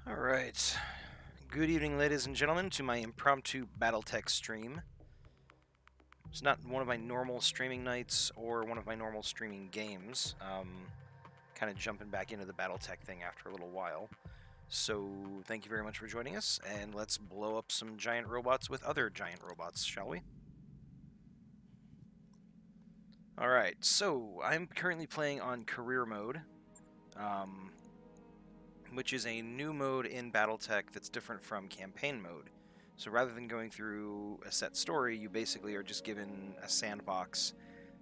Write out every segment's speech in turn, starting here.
Alright. Good evening, ladies and gentlemen, to my impromptu Battletech stream. It's not one of my normal streaming nights or one of my normal streaming games. Kind of jumping back into the Battletech thing after a little while. So, thank you very much for joining us, and let's blow up some giant robots with other giant robots, shall we? Alright, so I'm currently playing on career mode. Which is a new mode in Battletech that's different from campaign mode. So rather than going through a set story, you basically are just given a sandbox,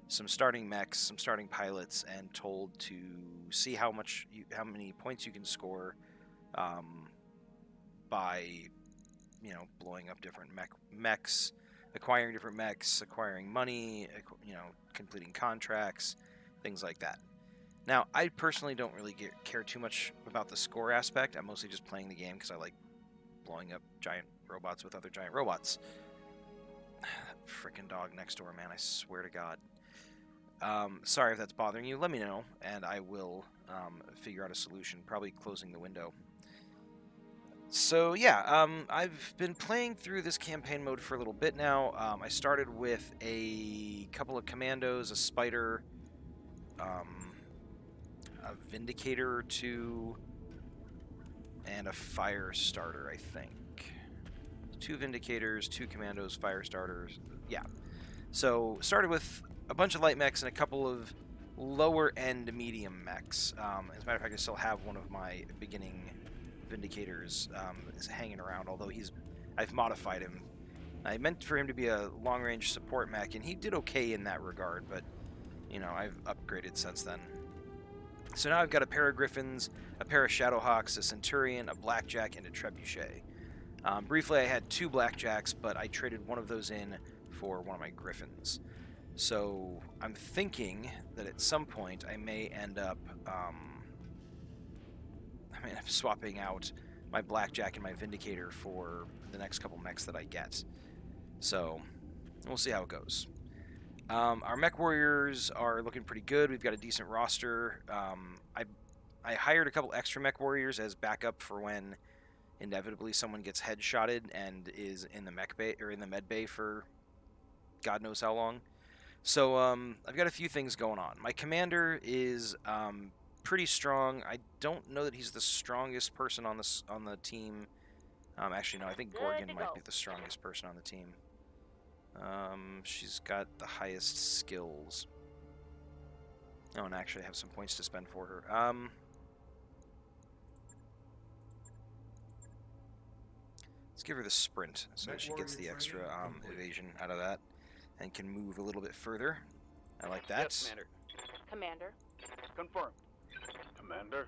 some starting mechs, some starting pilots, and told to see how many points you can score by, blowing up different mechs, acquiring different mechs, acquiring money, completing contracts, things like that. Now, I personally don't really care too much about the score aspect. I'm mostly just playing the game because I like blowing up giant robots with other giant robots. That freaking dog next door, man, I swear to God. Sorry if that's bothering you. Let me know, and I will figure out a solution, probably closing the window. So, yeah, I've been playing through this campaign mode for a little bit now. I started with a couple of commandos, a spider, a Vindicator or two, and a fire starter, I think. 2 Vindicators, 2 Commandos, fire starters. Yeah. So, started with a bunch of light mechs and a couple of lower-end medium mechs. As a matter of fact, I still have one of my beginning Vindicators is hanging around, although I've modified him. I meant for him to be a long-range support mech, and he did okay in that regard, but, I've upgraded since then. So now I've got a pair of Griffins, a pair of Shadowhawks, a Centurion, a Blackjack, and a Trebuchet. Briefly, I had 2 Blackjacks, but I traded one of those in for one of my Griffins. So I'm thinking that at some point I may end up swapping out my Blackjack and my Vindicator for the next couple mechs that I get. So we'll see how it goes. Our mech warriors are looking pretty good. We've got a decent roster. I hired a couple extra mech warriors as backup for when inevitably someone gets headshotted and is in the mech bay or in the med bay for God knows how long. So I've got a few things going on. My commander is pretty strong. I don't know that he's the strongest person on the team. Actually, no. I think Gorgon might be the strongest person on the team. She's got the highest skills. Oh, and actually I have some points to spend for her. Let's give her the sprint so that she gets the extra evasion out of that and can move a little bit further. I like that. Yes, Commander. Commander. Confirmed. Commander.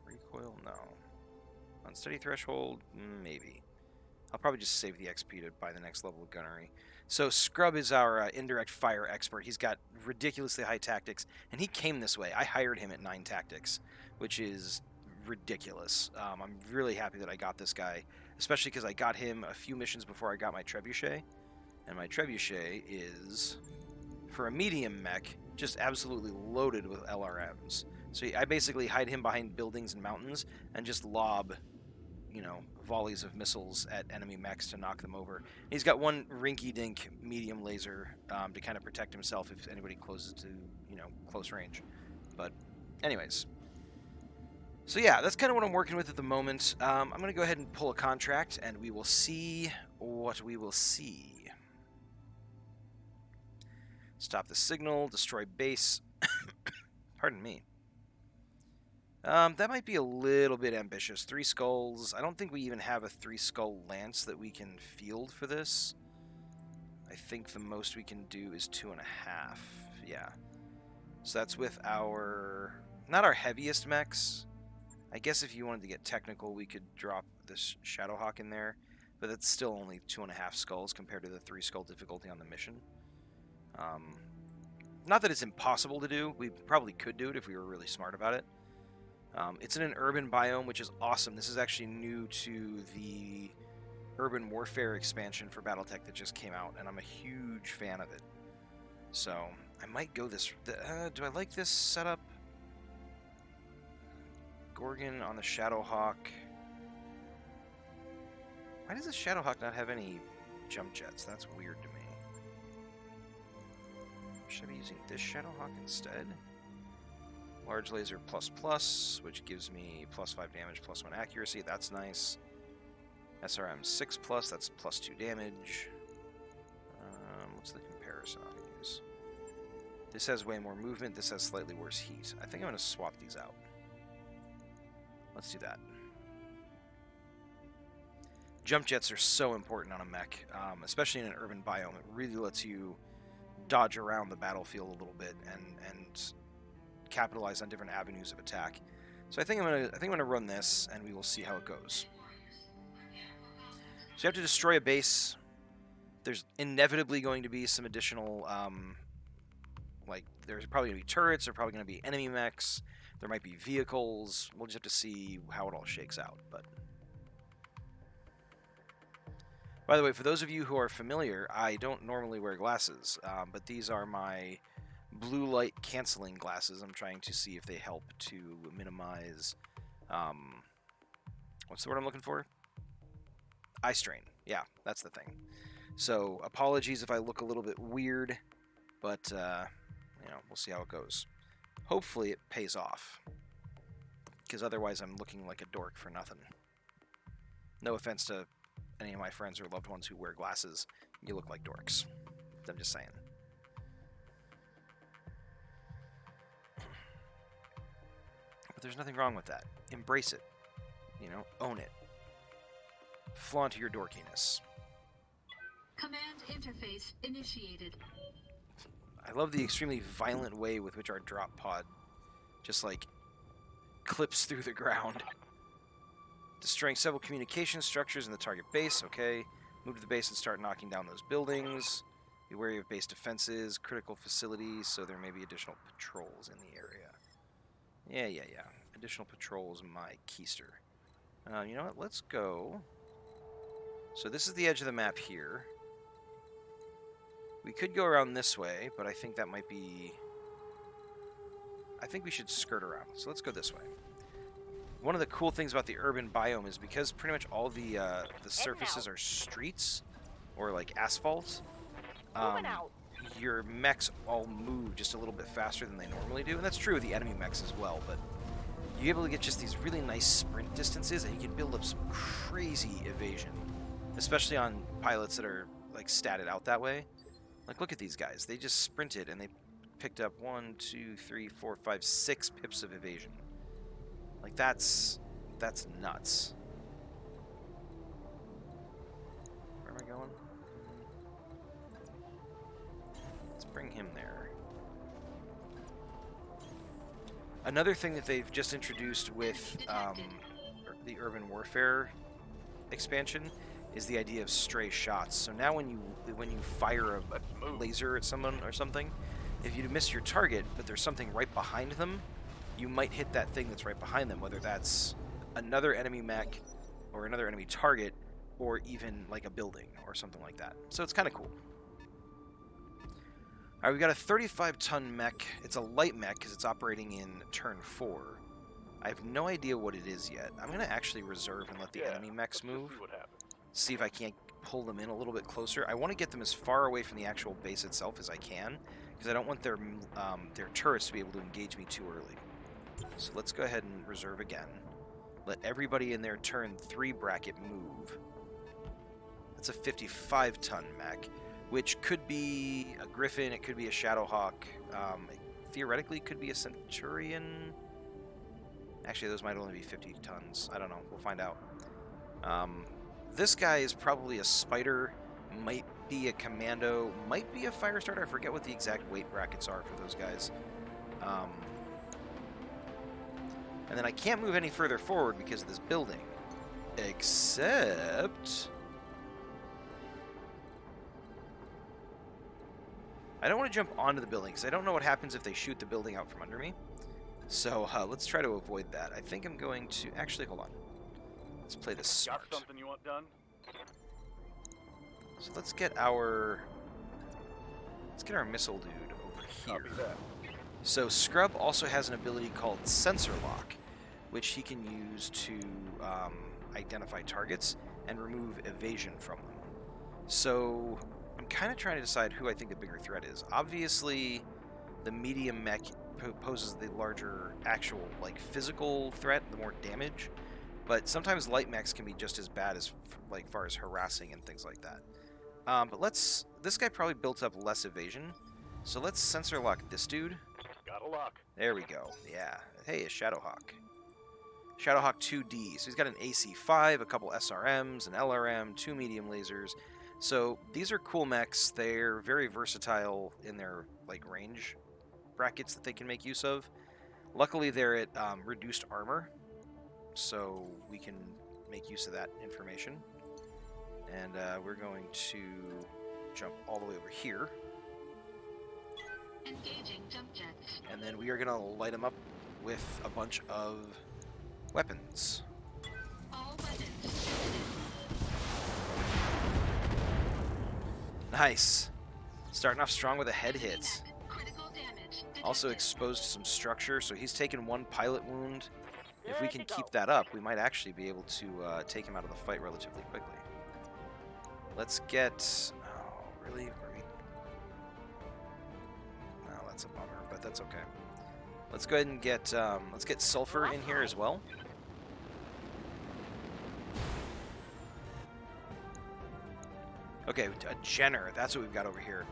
Recoil? No. Unsteady threshold? Maybe. I'll probably just save the XP to buy the next level of gunnery. So Scrub is our indirect fire expert. He's got ridiculously high tactics, and he came this way. I hired him at 9 tactics, which is ridiculous. I'm really happy that I got this guy, especially because I got him a few missions before I got my Trebuchet, and my Trebuchet is, for a medium mech, just absolutely loaded with LRMs. So I basically hide him behind buildings and mountains and just lob volleys of missiles at enemy mechs to knock them over. He's got one rinky-dink medium laser to kind of protect himself if anybody closes to, close range. But anyways. So yeah, that's kind of what I'm working with at the moment. I'm going to go ahead and pull a contract, and we will see what we will see. Stop the signal, destroy base. Pardon me. That might be a little bit ambitious. 3 skulls. I don't think we even have a 3-skull lance that we can field for this. I think the most we can do is 2.5. Yeah. So that's with not our heaviest mechs. I guess if you wanted to get technical, we could drop this Shadowhawk in there. But that's still only 2.5 skulls compared to the 3-skull difficulty on the mission. Not that it's impossible to do. We probably could do it if we were really smart about it. It's in an urban biome, which is awesome. This is actually new to the Urban Warfare expansion for Battletech that just came out, and I'm a huge fan of it. So, I might go this... do I like this setup? Gorgon on the Shadowhawk. Why does the Shadowhawk not have any jump jets? That's weird to me. Should I be using this Shadowhawk instead? Large laser ++, which gives me +5 damage, +1 accuracy. That's nice. SRM 6+, that's +2 damage. What's the comparison I'll use? This has way more movement. This has slightly worse heat. I think I'm going to swap these out. Let's do that. Jump jets are so important on a mech, especially in an urban biome. It really lets you dodge around the battlefield a little bit and capitalize on different avenues of attack. So I think I'm gonna run this, and we will see how it goes. So you have to destroy a base. There's inevitably going to be some additional, like there's probably gonna be turrets. There's probably gonna be enemy mechs. There might be vehicles. We'll just have to see how it all shakes out. But by the way, for those of you who are familiar, I don't normally wear glasses, but these are my blue light canceling glasses. I'm trying to see if they help to minimize, what's the word I'm looking for? Eye strain. Yeah, that's the thing. So apologies if I look a little bit weird, but you know, we'll see how it goes. Hopefully it pays off, because otherwise I'm looking like a dork for nothing. No offense to any of my friends or loved ones who wear glasses. You look like dorks. I'm just saying. But there's nothing wrong with that. Embrace it. You know, own it. Flaunt your dorkiness. Command interface initiated. I love the extremely violent way with which our drop pod just, like, clips through the ground. Destroying several communication structures in the target base. Okay. Move to the base and start knocking down those buildings. Be wary of base defenses, critical facilities, so there may be additional patrols in the area. Yeah. Additional patrols, my keister. You know what? Let's go. So this is the edge of the map here. We could go around this way, but I think that might be... I think we should skirt around. So let's go this way. One of the cool things about the urban biome is because pretty much all the surfaces are streets or like asphalt, your mechs all move just a little bit faster than they normally do, and that's true of the enemy mechs as well, but you're able to get just these really nice sprint distances, and you can build up some crazy evasion, especially on pilots that are like statted out that way. Like, look at these guys. They just sprinted and they picked up 1, 2, 3, 4, 5, 6 pips of evasion. Like, that's nuts. Where am I going? Let's bring him there. Another thing that they've just introduced with the Urban Warfare expansion is the idea of stray shots. So now when you fire a laser at someone or something, if you miss your target, but there's something right behind them, you might hit that thing that's right behind them, whether that's another enemy mech or another enemy target, or even like a building or something like that. So it's kind of cool. All right, we've got a 35-ton mech. It's a light mech because it's operating in turn 4. I have no idea what it is yet. I'm going to actually reserve and let the enemy mechs move. See if I can't pull them in a little bit closer. I want to get them as far away from the actual base itself as I can, because I don't want their turrets to be able to engage me too early. So let's go ahead and reserve again. Let everybody in their turn 3 bracket move. That's a 55-ton mech, which could be a Griffin, it could be a Shadowhawk, theoretically it could be a Centurion. Actually, those might only be 50 tons. I don't know. We'll find out. This guy is probably a Spider, might be a Commando, might be a Firestarter. I forget what the exact weight brackets are for those guys. And then I can't move any further forward because of this building. Except... I don't want to jump onto the building because I don't know what happens if they shoot the building out from under me. So let's try to avoid that. I think I'm going to... Actually, hold on. Let's play this smart. Got something you want done? So let's get our missile dude over here. Copy that. So Scrub also has an ability called Sensor Lock, which he can use to identify targets and remove evasion from them. So I'm kind of trying to decide who I think the bigger threat is. Obviously, the medium mech poses the larger actual, like, physical threat, the more damage. But sometimes light mechs can be just as bad as, like, far as harassing and things like that. But this guy probably built up less evasion. So let's sensor lock this dude. Got a lock. There we go. Yeah. Hey, a Shadowhawk. Shadowhawk 2D. So he's got an AC-5, a couple SRMs, an LRM, 2 medium lasers. So these are cool mechs. They're very versatile in their, like, range brackets that they can make use of. Luckily, they're at reduced armor, so we can make use of that information. And we're going to jump all the way over here. Engaging jump jets. And then we are going to light them up with a bunch of weapons. All weapons. Nice. Starting off strong with a head hit. Critical damage. Also detected. exposed to some structure, so he's taken 1 pilot wound. If we Good can to keep go. that up, we might actually be able to take him out of the fight relatively quickly. Let's get... Oh, really? Well, that's a bummer, but that's okay. Let's go ahead and get let's get Sulfur in here as well. Okay, a Jenner. That's what we've got over here.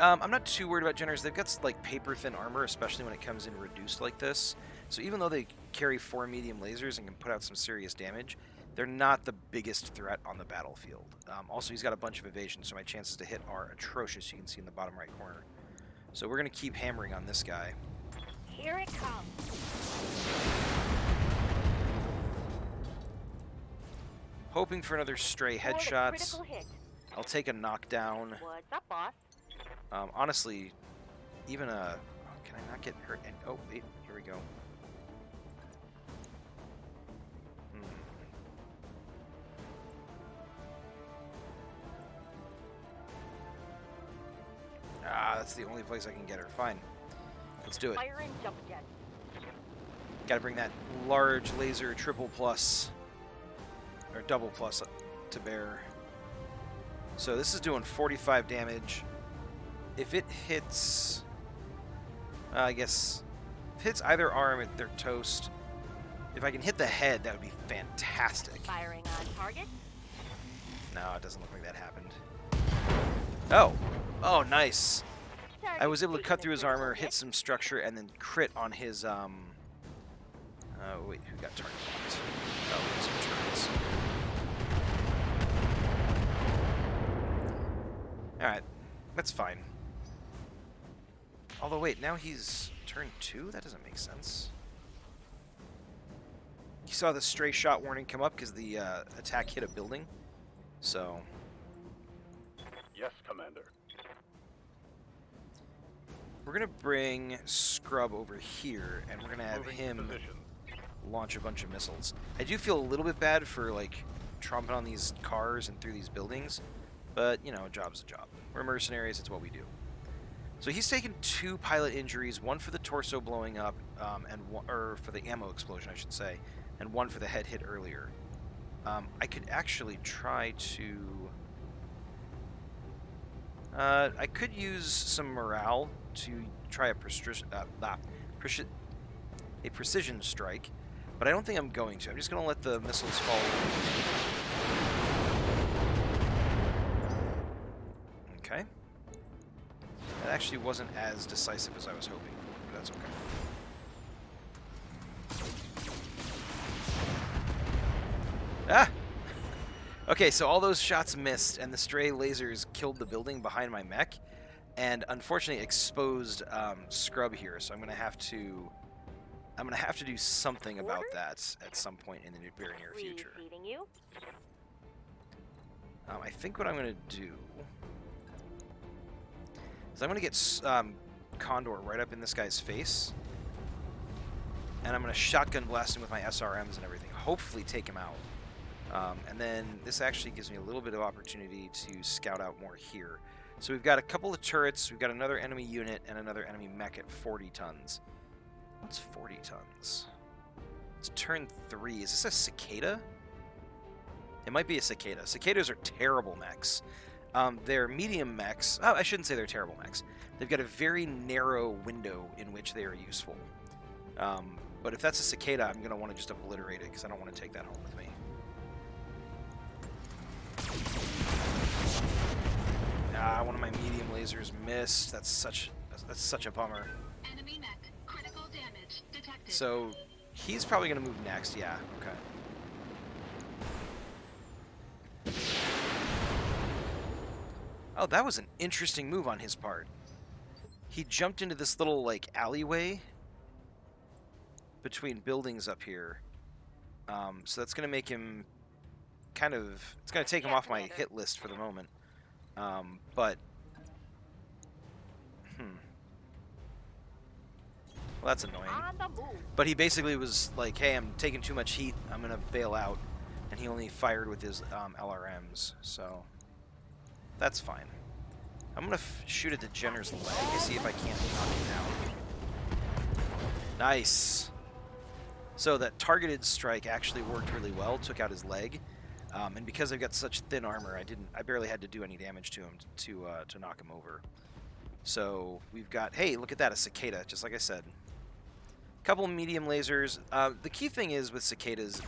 I'm not too worried about Jenners. They've got, like, paper-thin armor, especially when it comes in reduced like this. So even though they carry 4 medium lasers and can put out some serious damage, they're not the biggest threat on the battlefield. Also, he's got a bunch of evasion, so my chances to hit are atrocious. You can see in the bottom right corner. So we're going to keep hammering on this guy. Here it comes. Hoping for another stray For the headshots. critical hit. I'll take a knockdown. What's up, boss? Honestly, even a... Oh, can I not get hurt? And, oh, wait, here we go. Ah, that's the only place I can get her. Fine. Let's do it. Fire and jump jet. Gotta bring that large laser triple plus, or double plus to bear. So this is doing 45 damage. If it hits, I guess, if it hits either arm, they're toast. If I can hit the head, that would be fantastic. Firing on target. No, it doesn't look like that happened. Oh, oh, nice. I was able to cut through his armor, hit some structure, and then crit on his, wait, who got target locked? Oh, his turrets. Alright, that's fine. Although, wait, now he's turn 2? That doesn't make sense. You saw the stray shot warning come up because the attack hit a building. So, Yes, Commander. we're going to bring Scrub over here, and we're going to have Moving him position. launch a bunch of missiles. I do feel a little bit bad for, like, tromping on these cars and through these buildings, but, you know, a job's a job. We're mercenaries, it's what we do. So he's taken 2 pilot injuries, 1 for the torso blowing up, or for the ammo explosion, I should say, and 1 for the head hit earlier. I could actually try to... I could use some morale to try a precision strike, but I don't think I'm going to. I'm just going to let the missiles fall. Okay. That actually wasn't as decisive as I was hoping for, but that's okay. Ah! Okay, so all those shots missed, and the stray lasers killed the building behind my mech, and unfortunately exposed Scrub here. So I'm gonna have to do something about that at some point in the very near future. Reseating you. I think what I'm gonna do is I'm gonna get Condor right up in this guy's face, and I'm gonna shotgun blast him with my SRMs and everything. Hopefully take him out. And then this actually gives me a little bit of opportunity to scout out more here. So we've got a couple of turrets, we've got another enemy unit, and another enemy mech at 40 tons. What's 40 tons? It's turn 3. Is this a cicada? It might be a cicada. Cicadas are terrible mechs. They're medium mechs. Oh, I shouldn't say they're terrible mechs. They've got a very narrow window in which they are useful. But if that's a cicada, I'm going to want to just obliterate it because I don't want to take that home with me. One of my medium lasers missed. That's such a bummer. Enemy mech. Critical damage detected. So he's probably going to move next. Yeah, okay. Oh, that was an interesting move on his part. He jumped into this little, like, alleyway between buildings up here. So that's going to make him kind of... It's going to take him off my hit list for the moment. But... Well, that's annoying. On the move. But he basically was like, hey, I'm taking too much heat. I'm going to bail out. And he only fired with his LRMs. So that's fine. I'm going to shoot at the Jenner's leg to see if I can't knock him down. Nice. So that targeted strike actually worked really well. Took out his leg. And because I've got such thin armor, I barely had to do any damage to him to knock him over. So we've got, hey, look at that, a cicada, just like I said. Couple medium lasers. The key thing is with cicadas,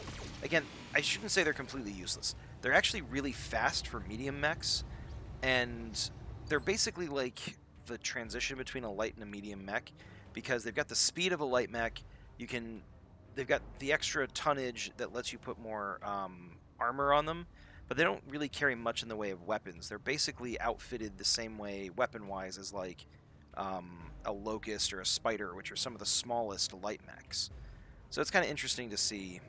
again, I shouldn't say they're completely useless. They're actually really fast for medium mechs, and they're basically like the transition between a light and a medium mech, because they've got the speed of a light mech. They've got the extra tonnage that lets you put more armor on them, but they don't really carry much in the way of weapons. They're basically outfitted the same way weapon-wise as like a Locust or a Spider, which are some of the smallest light mechs. So it's kind of interesting to see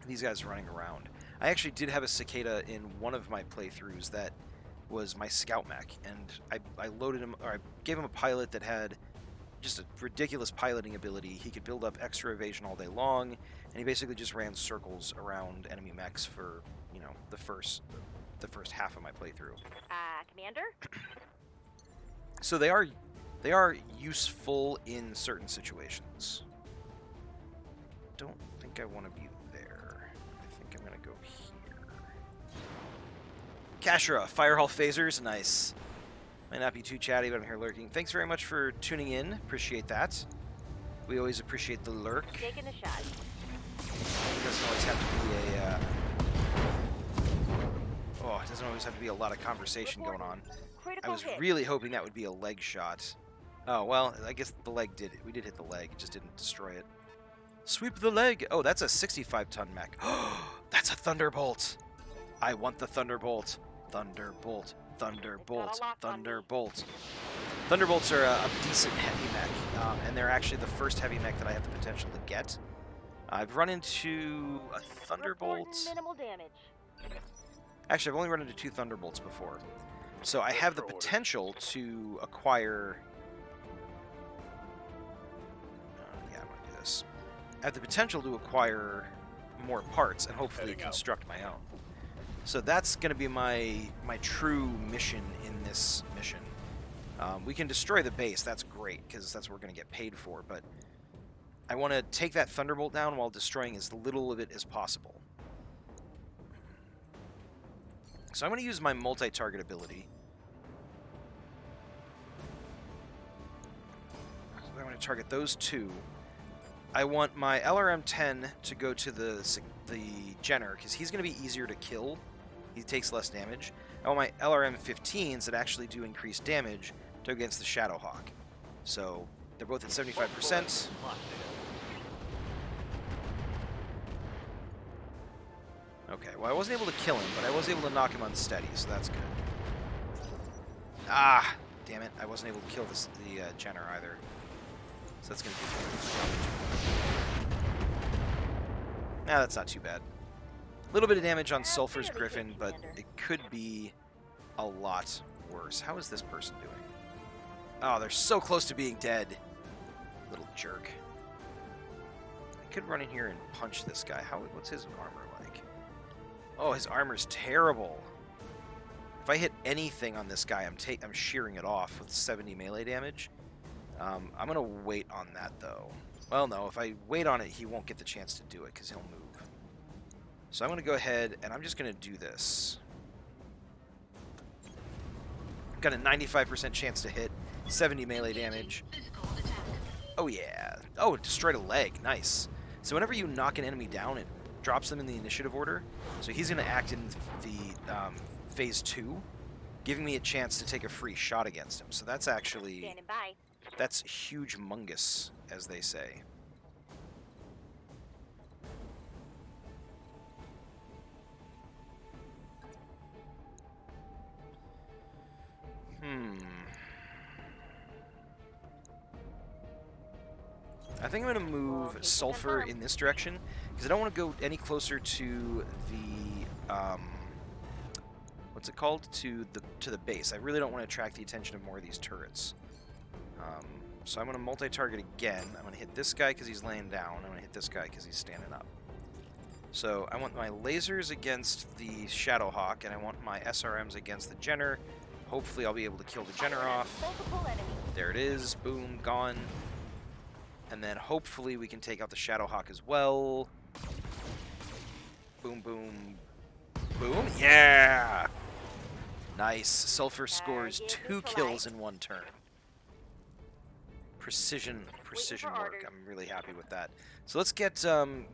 these guys running around. I actually did have a cicada in one of my playthroughs that was my scout mech, and I loaded him, or I gave him a pilot that had just a ridiculous piloting ability. He could build up extra evasion all day long, and he basically just ran circles around enemy mechs for, you know, the first half of my playthrough. Commander? So they are useful in certain situations. Don't think I want to be there. I think I'm going to go here. Kashra, Firehall phasers, nice. Might not be too chatty, but I'm here lurking. Thanks very much for tuning in. Appreciate that. We always appreciate the lurk. Taking a shot. It doesn't always have to be a... it doesn't always have to be a lot of conversation going on. I was really hoping that would be a leg shot. Oh, well, I guess the leg did it. We did hit the leg, it just didn't destroy it. Sweep the leg! Oh, that's a 65-ton mech. That's a Thunderbolt! I want the Thunderbolt. Thunderbolt. Thunderbolt. Thunderbolt. Thunderbolts are a decent heavy mech, and they're actually the first heavy mech that I have the potential to get. I've run into a Thunderbolt. Minimal damage. Actually, I've only run into 2 Thunderbolts before. So I have the potential to acquire... yeah, I'm going to do this. I have the potential to acquire more parts and hopefully construct my own. So that's going to be my true mission in this mission. We can destroy the base. That's great, because that's what we're going to get paid for. But I want to take that Thunderbolt down while destroying as little of it as possible. So I'm going to use my multi-target ability. So I'm going to target those 2. I want my LRM-10 to go to the Jenner, because he's going to be easier to kill. He takes less damage. I want my LRM-15s that actually do increased damage to go against the Shadowhawk. So they're both at 75%. Okay, well, I wasn't able to kill him, but I was able to knock him unsteady, so that's good. Ah, damn it. I wasn't able to kill the Jenner either. So that's going to be... Nah, that's not too bad. A little bit of damage on Sulfur's Griffin, but it could be a lot worse. How is this person doing? Oh, they're so close to being dead. Little jerk. I could run in here and punch this guy. What's his armor like? Oh, his armor's terrible. If I hit anything on this guy, I'm shearing it off with 70 melee damage. I'm going to wait on that, though. Well, no, if I wait on it, he won't get the chance to do it because he'll move. So I'm going to go ahead and I'm just going to do this. I've got a 95% chance to hit, 70 melee damage. Physical attack. Oh yeah. Oh, it destroyed a leg. Nice. So whenever you knock an enemy down, it drops them in the initiative order. So he's going to act in the phase 2, giving me a chance to take a free shot against him. So that's actually, Standing by. that's huge mungus, as they say. I think I'm going to move Sulfur in this direction, because I don't want to go any closer to the, what's it called? To the base. I really don't want to attract the attention of more of these turrets. So I'm going to multi-target again. I'm going to hit this guy because he's laying down. I'm going to hit this guy because he's standing up. So I want my lasers against the Shadowhawk, and I want my SRMs against the Jenner. Hopefully I'll be able to kill the Jenner off. Multiple enemies. There it is. Boom. Gone. And then hopefully we can take out the Shadowhawk as well. Boom, boom, boom. Yeah! Nice. Sulfur scores 2 kills in 1 turn. Precision work. I'm really happy with that. So let's get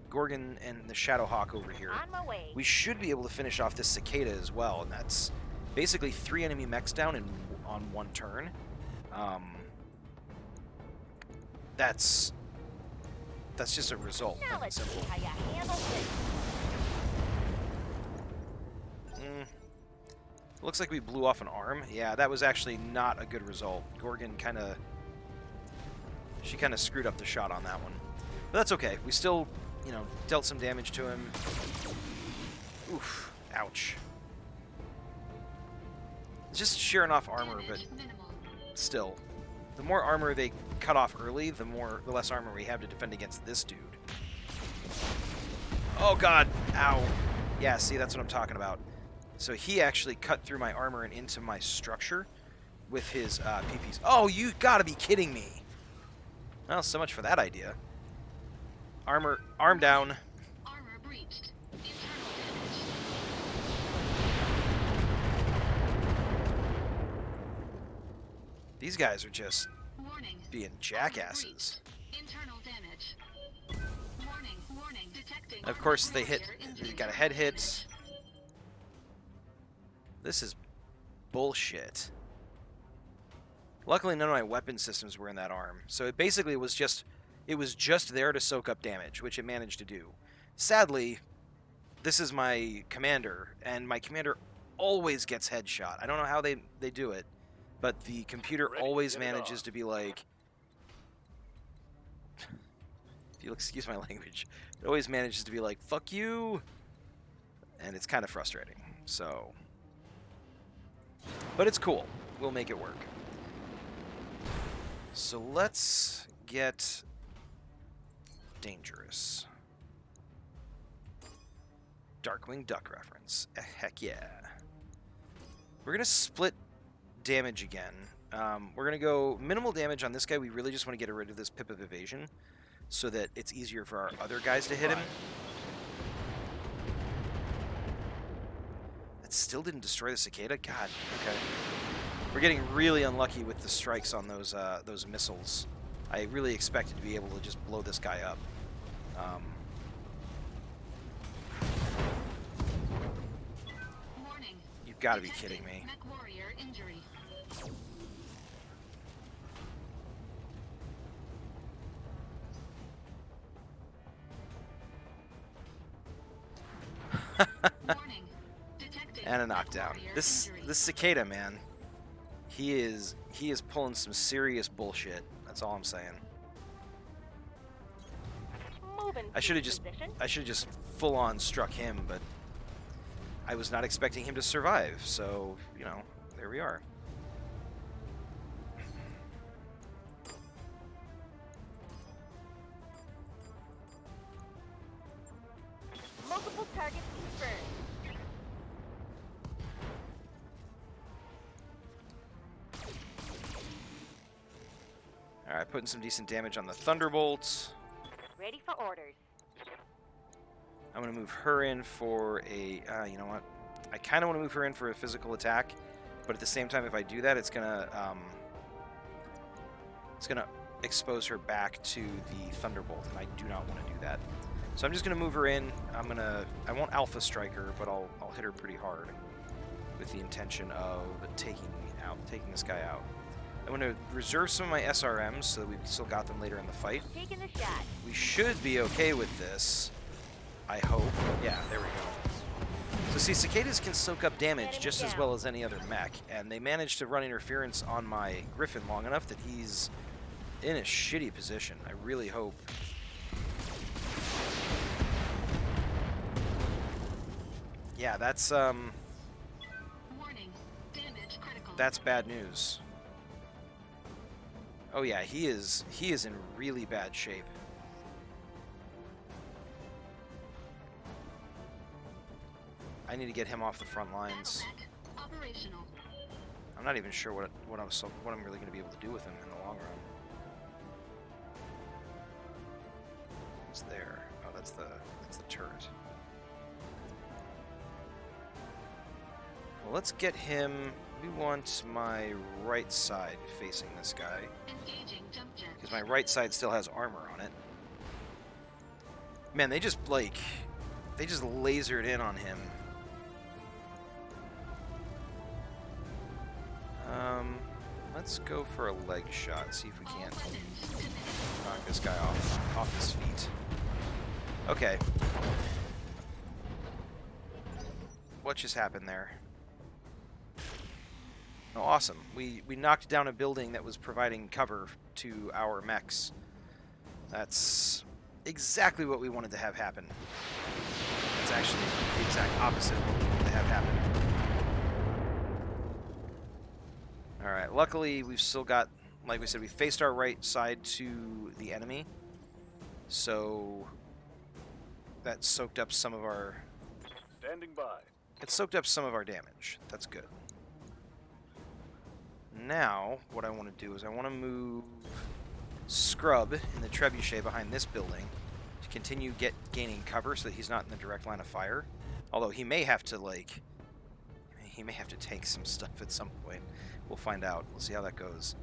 Gorgon and the Shadowhawk over here. On my way. We should be able to finish off this Cicada as well, and that's basically 3 enemy mechs down on 1 turn. That's just a result. Now Plain and let's see simple. how you handle this. Looks like we blew off an arm. Yeah, that was actually not a good result. Gorgon kind of screwed up the shot on that one. But that's okay. We still, dealt some damage to him. Oof. Ouch. It's just shearing off armor, but Damage minimal. still. The more armor they cut off early, the less armor we have to defend against this dude. Oh god! Ow! Yeah, see, that's what I'm talking about. So he actually cut through my armor and into my structure with his PPs. Oh, you gotta be kidding me! Well, so much for that idea. Arm down. Armor breached. Internal damage. These guys are just Warning. being Armor jackasses. breached. Internal damage. Warning. Detecting. Of course, armor they hit. warrior They into got a internal head hit. damage. This is bullshit. Luckily, none of my weapon systems were in that arm, so it basically was just there to soak up damage, which it managed to do. Sadly, this is my commander, and my commander always gets headshot. I don't know how they do it, but the computer Ready, always get it manages on. to be like, if you'll excuse my language, it always manages to be like, fuck you, and it's kind of frustrating. So, but it's cool. We'll make it work. So let's get dangerous. Darkwing Duck reference. Heck yeah. We're going to split damage again. We're going to go minimal damage on this guy. We really just want to get rid of this Pip of Evasion so that it's easier for our other guys to hit him. That still didn't destroy the Cicada? God, okay. We're getting really unlucky with the strikes on those missiles. I really expected to be able to just blow this guy up. Warning. You've got to be Detecting kidding me. Mech warrior injury. Warning. Detecting And a mech knockdown. warrior This injury. Cicada, man, he is pulling some serious bullshit. That's all I'm saying. Moving. I should have to just position. full on struck him, but I was not expecting him to survive. So there we are. Multiple targets confirmed. All right, putting some decent damage on the Thunderbolts. ready for orders. I'm going to move her in for a... you know what? I kind of want to move her in for a physical attack, but at the same time, if I do that, it's going to... it's going to expose her back to the Thunderbolt, and I do not want to do that. So I'm just going to move her in. I won't Alpha Strike her, but I'll hit her pretty hard with the intention of taking this guy out. I'm going to reserve some of my SRMs so that we've still got them later in the fight. Taking the shot. We should be okay with this, I hope. Yeah, there we go. So see, cicadas can soak up damage just as well as any other mech, and they managed to run interference on my Griffin long enough that he's in a shitty position. I really hope. Yeah, that's Warning. Damage critical. that's bad news. Oh yeah, he is in really bad shape. I need to get him off the front lines. Battletech operational. I'm not even sure what I'm really going to be able to do with him in the long run. What's there? Oh, that's the turret. Well, let's get him. We want my right side facing this guy, Engaging jump jet. because my right side still has armor on it. Man, they just lasered in on him. Let's go for a leg shot. See if we All can't weapons committed. knock this guy off his feet. Okay. What just happened there? Oh, awesome. We knocked down a building that was providing cover to our mechs. That's exactly what we wanted to have happen. It's actually the exact opposite of what we wanted to have happen. Alright, luckily we've still got, like we said, we faced our right side to the enemy. So that soaked up some of our... Standing by. It soaked up some of our damage. That's good. Now, what I want to do is I want to move Scrub in the trebuchet behind this building to continue gaining cover so that he's not in the direct line of fire. Although he may have to, like... He may have to tank some stuff at some point. We'll find out. We'll see how that goes.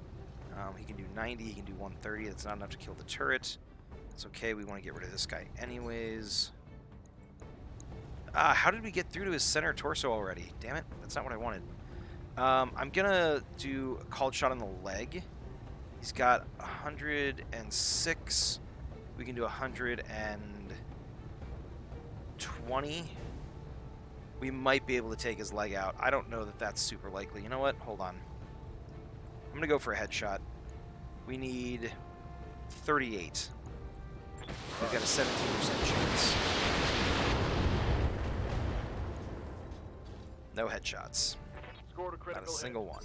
He can do 90, he can do 130. That's not enough to kill the turret. It's okay, we want to get rid of this guy anyways. How did we get through to his center torso already? Damn it, that's not what I wanted. I'm gonna do a called shot on the leg. He's got 106. We can do 120. We might be able to take his leg out. I don't know that that's super likely. You know what? Hold on. I'm going to go for a headshot. We need 38. We've got a 17% chance. No headshots. Scored a Not critical a single one.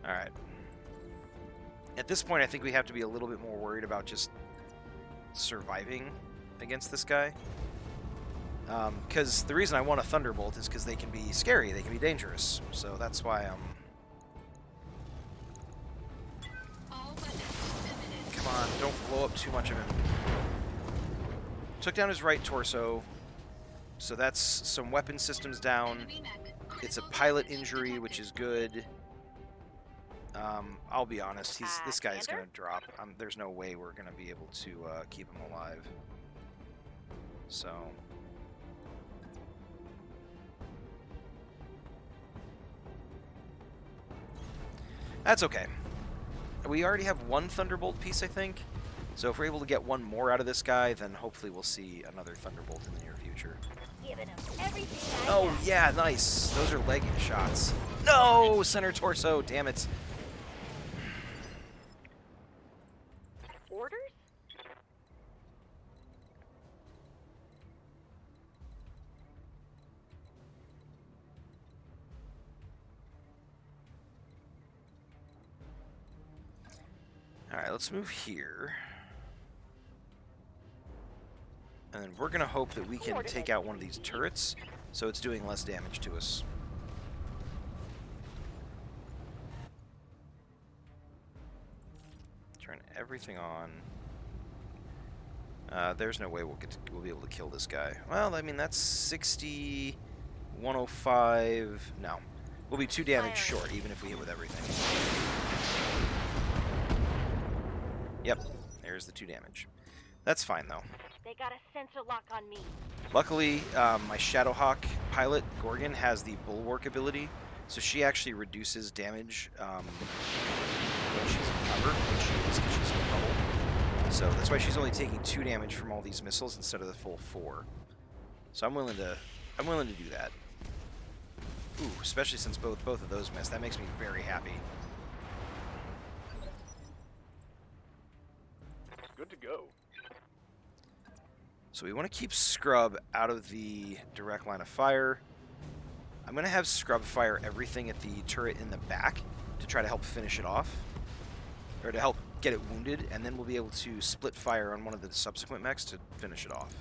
Alright. At this point, I think we have to be a little bit more worried about just surviving against this guy. Because the reason I want a Thunderbolt is because they can be scary, they can be dangerous. So that's why I'm... All weapons committed. Come on, don't blow up too much of him. Took down his right torso. So that's some weapon systems down. Enemy mech. It's a Critical pilot damage injury, detected. which is good. This guy's Commander? going to drop. There's no way we're going to be able to keep him alive. So... That's okay. We already have one Thunderbolt piece, I think. So if we're able to get one more out of this guy, then hopefully we'll see another Thunderbolt in the near future. Giving him everything I Oh, got. yeah, nice. Those are leg shots. No! Center torso, damn it. Orders? Alright, let's move here. And then we're going to hope that we can take out one of these turrets, so it's doing less damage to us. everything on. There's no way we'll be able to kill this guy. Well, I mean, that's 60, 105. No. We'll be 2 damage short, even if we hit with everything. Yep, there's the 2 damage. That's fine, though. They got a sensor lock on me. Luckily, my Shadowhawk pilot, Gorgon, has the Bulwark ability, so she actually reduces damage when she's in cover, which she is because she's in bubble. So that's why she's only taking 2 damage from all these missiles instead of the full 4. So I'm willing to do that. Ooh, especially since both of those missed. That makes me very happy. Good to go. So we want to keep Scrub out of the direct line of fire. I'm going to have Scrub fire everything at the turret in the back to try to help finish it off. Or to help get it wounded, and then we'll be able to split fire on one of the subsequent mechs to finish it off.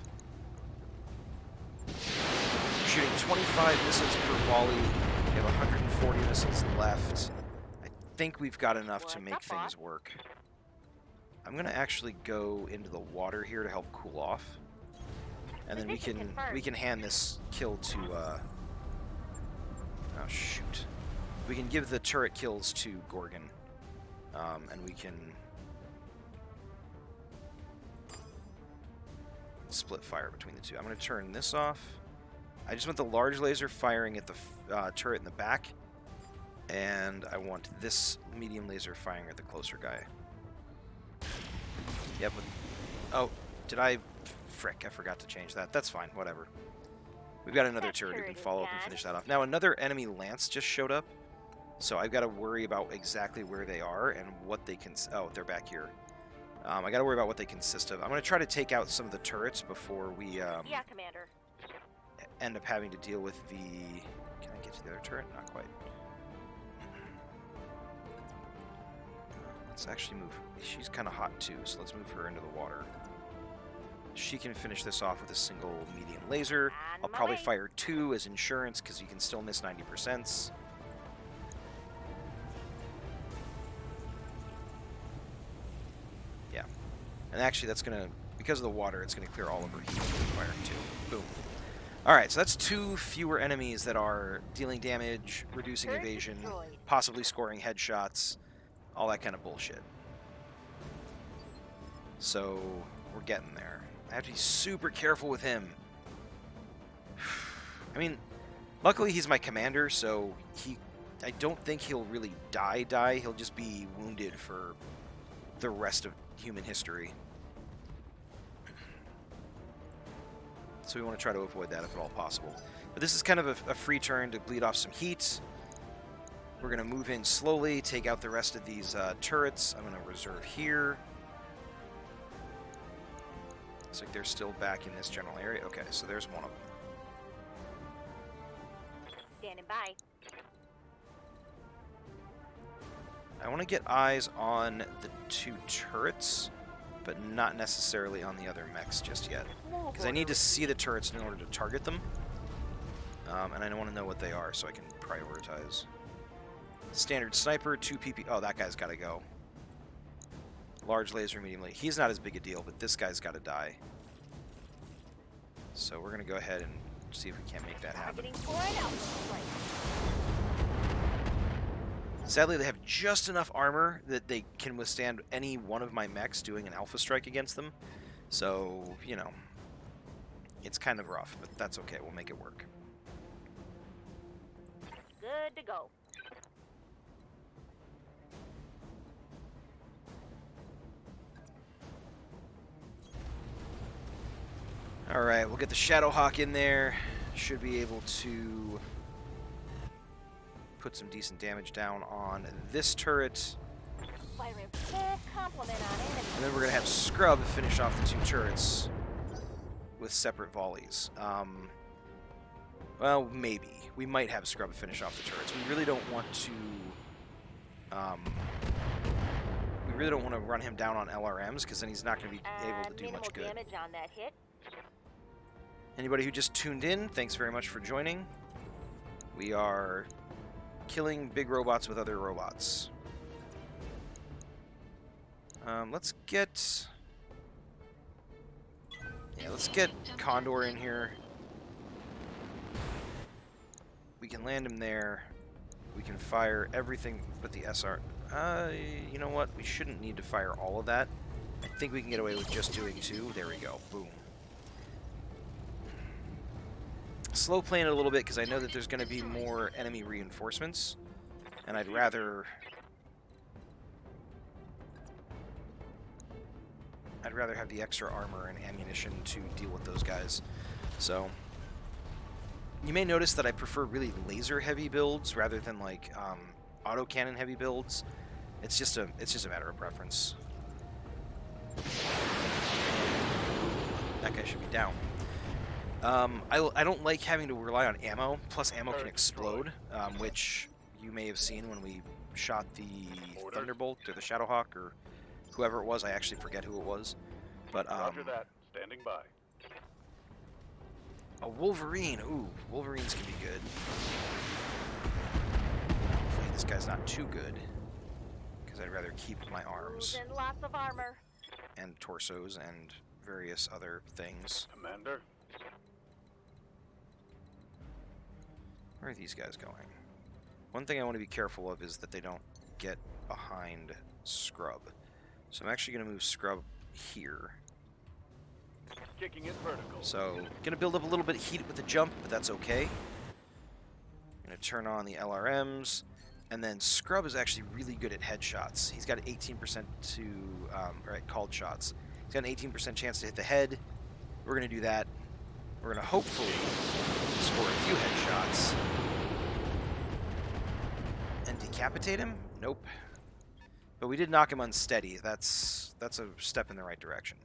We're shooting 25 missiles per volley. We have 140 missiles left. I think we've got enough to make things work. I'm going to actually go into the water here to help cool off. And then we can hand this kill to oh shoot. We can give the turret kills to Gorgon. And we can split fire between the two. I'm going to turn this off. I just want the large laser firing at the turret in the back. And I want this medium laser firing at the closer guy. Yep. Oh, did I... Frick, I forgot to change that. That's fine, whatever. We've got another turret who can follow up and finish that off. Now, another enemy Lance just showed up. So I've got to worry about exactly where they are and what they can... Oh, they're back here. I got to worry about what they consist of. I'm going to try to take out some of the turrets before we yeah, Commander. End up having to deal with the... Can I get to the other turret? Not quite. Let's actually move... She's kind of hot too, so let's move her into the water. She can finish this off with a single medium laser. I'll probably fire 2 as insurance because you can still miss 90%. Yeah. And actually that's going to, because of the water, it's going to clear all of her heat with fire 2. Boom. Alright, so that's 2 fewer enemies that are dealing damage, reducing evasion, possibly scoring headshots, all that kind of bullshit. So, we're getting there. I have to be super careful with him. I mean, luckily he's my commander, so I don't think he'll really die. He'll just be wounded for the rest of human history. So we want to try to avoid that if at all possible. But this is kind of a free turn to bleed off some heat. We're going to move in slowly, take out the rest of these turrets. I'm going to reserve here. Looks like they're still back in this general area. Okay, so there's one of them. Standing by. I want to get eyes on the 2 turrets, but not necessarily on the other mechs just yet. Because I need to see the turrets in order to target them. And I want to know what they are so I can prioritize. Standard sniper, 2 PP. Oh, that guy's got to go. Large laser, medium laser. He's not as big a deal, but this guy's got to die. So we're going to go ahead and see if we can't make that happen. Sadly, they have just enough armor that they can withstand any one of my mechs doing an alpha strike against them. So, you know, it's kind of rough, but that's okay. We'll make it work. Good to go. Alright, we'll get the Shadowhawk in there. Should be able to put some decent damage down on this turret. Firing full complement on enemy. And then we're going to have Scrub finish off the 2 turrets with separate volleys. Well, maybe. We might have Scrub finish off the turrets. We really don't want to... we really don't want to run him down on LRMs, because then he's not going to be able to do much good. Damage on that hit. Anybody who just tuned in, thanks very much for joining. We are killing big robots with other robots. Let's get... Yeah, let's get Condor in here. We can land him there. We can fire everything but the SR. You know what? We shouldn't need to fire all of that. I think we can get away with just doing 2. There we go. Boom. Slow playing it a little bit because I know that there's going to be more enemy reinforcements. And I'd rather have the extra armor and ammunition to deal with those guys. So you may notice that I prefer really laser heavy builds rather than like autocannon heavy builds. It's just a matter of preference. That guy should be down. I don't like having to rely on ammo. Plus ammo can explode, which you may have seen when we shot the Thunderbolt or the Shadowhawk or whoever it was. I actually forget who it was. But Roger that. Standing by. A Wolverine. Ooh, Wolverines can be good. Hopefully this guy's not too good, because I'd rather keep my arms And lots of armor. and torsos and various other things. Commander. Where are these guys going? One thing I want to be careful of is that they don't get behind Scrub. So I'm actually going to move Scrub here. Kicking it vertical. So, going to build up a little bit of heat with the jump, but that's okay. Going to turn on the LRMs. And then Scrub is actually really good at headshots. He's got 18% to, or at called shots. He's got an 18% chance to hit the head. We're going to do that. We're going to hopefully score a few headshots. And decapitate him? Nope. But we did knock him unsteady. That's a step in the right direction.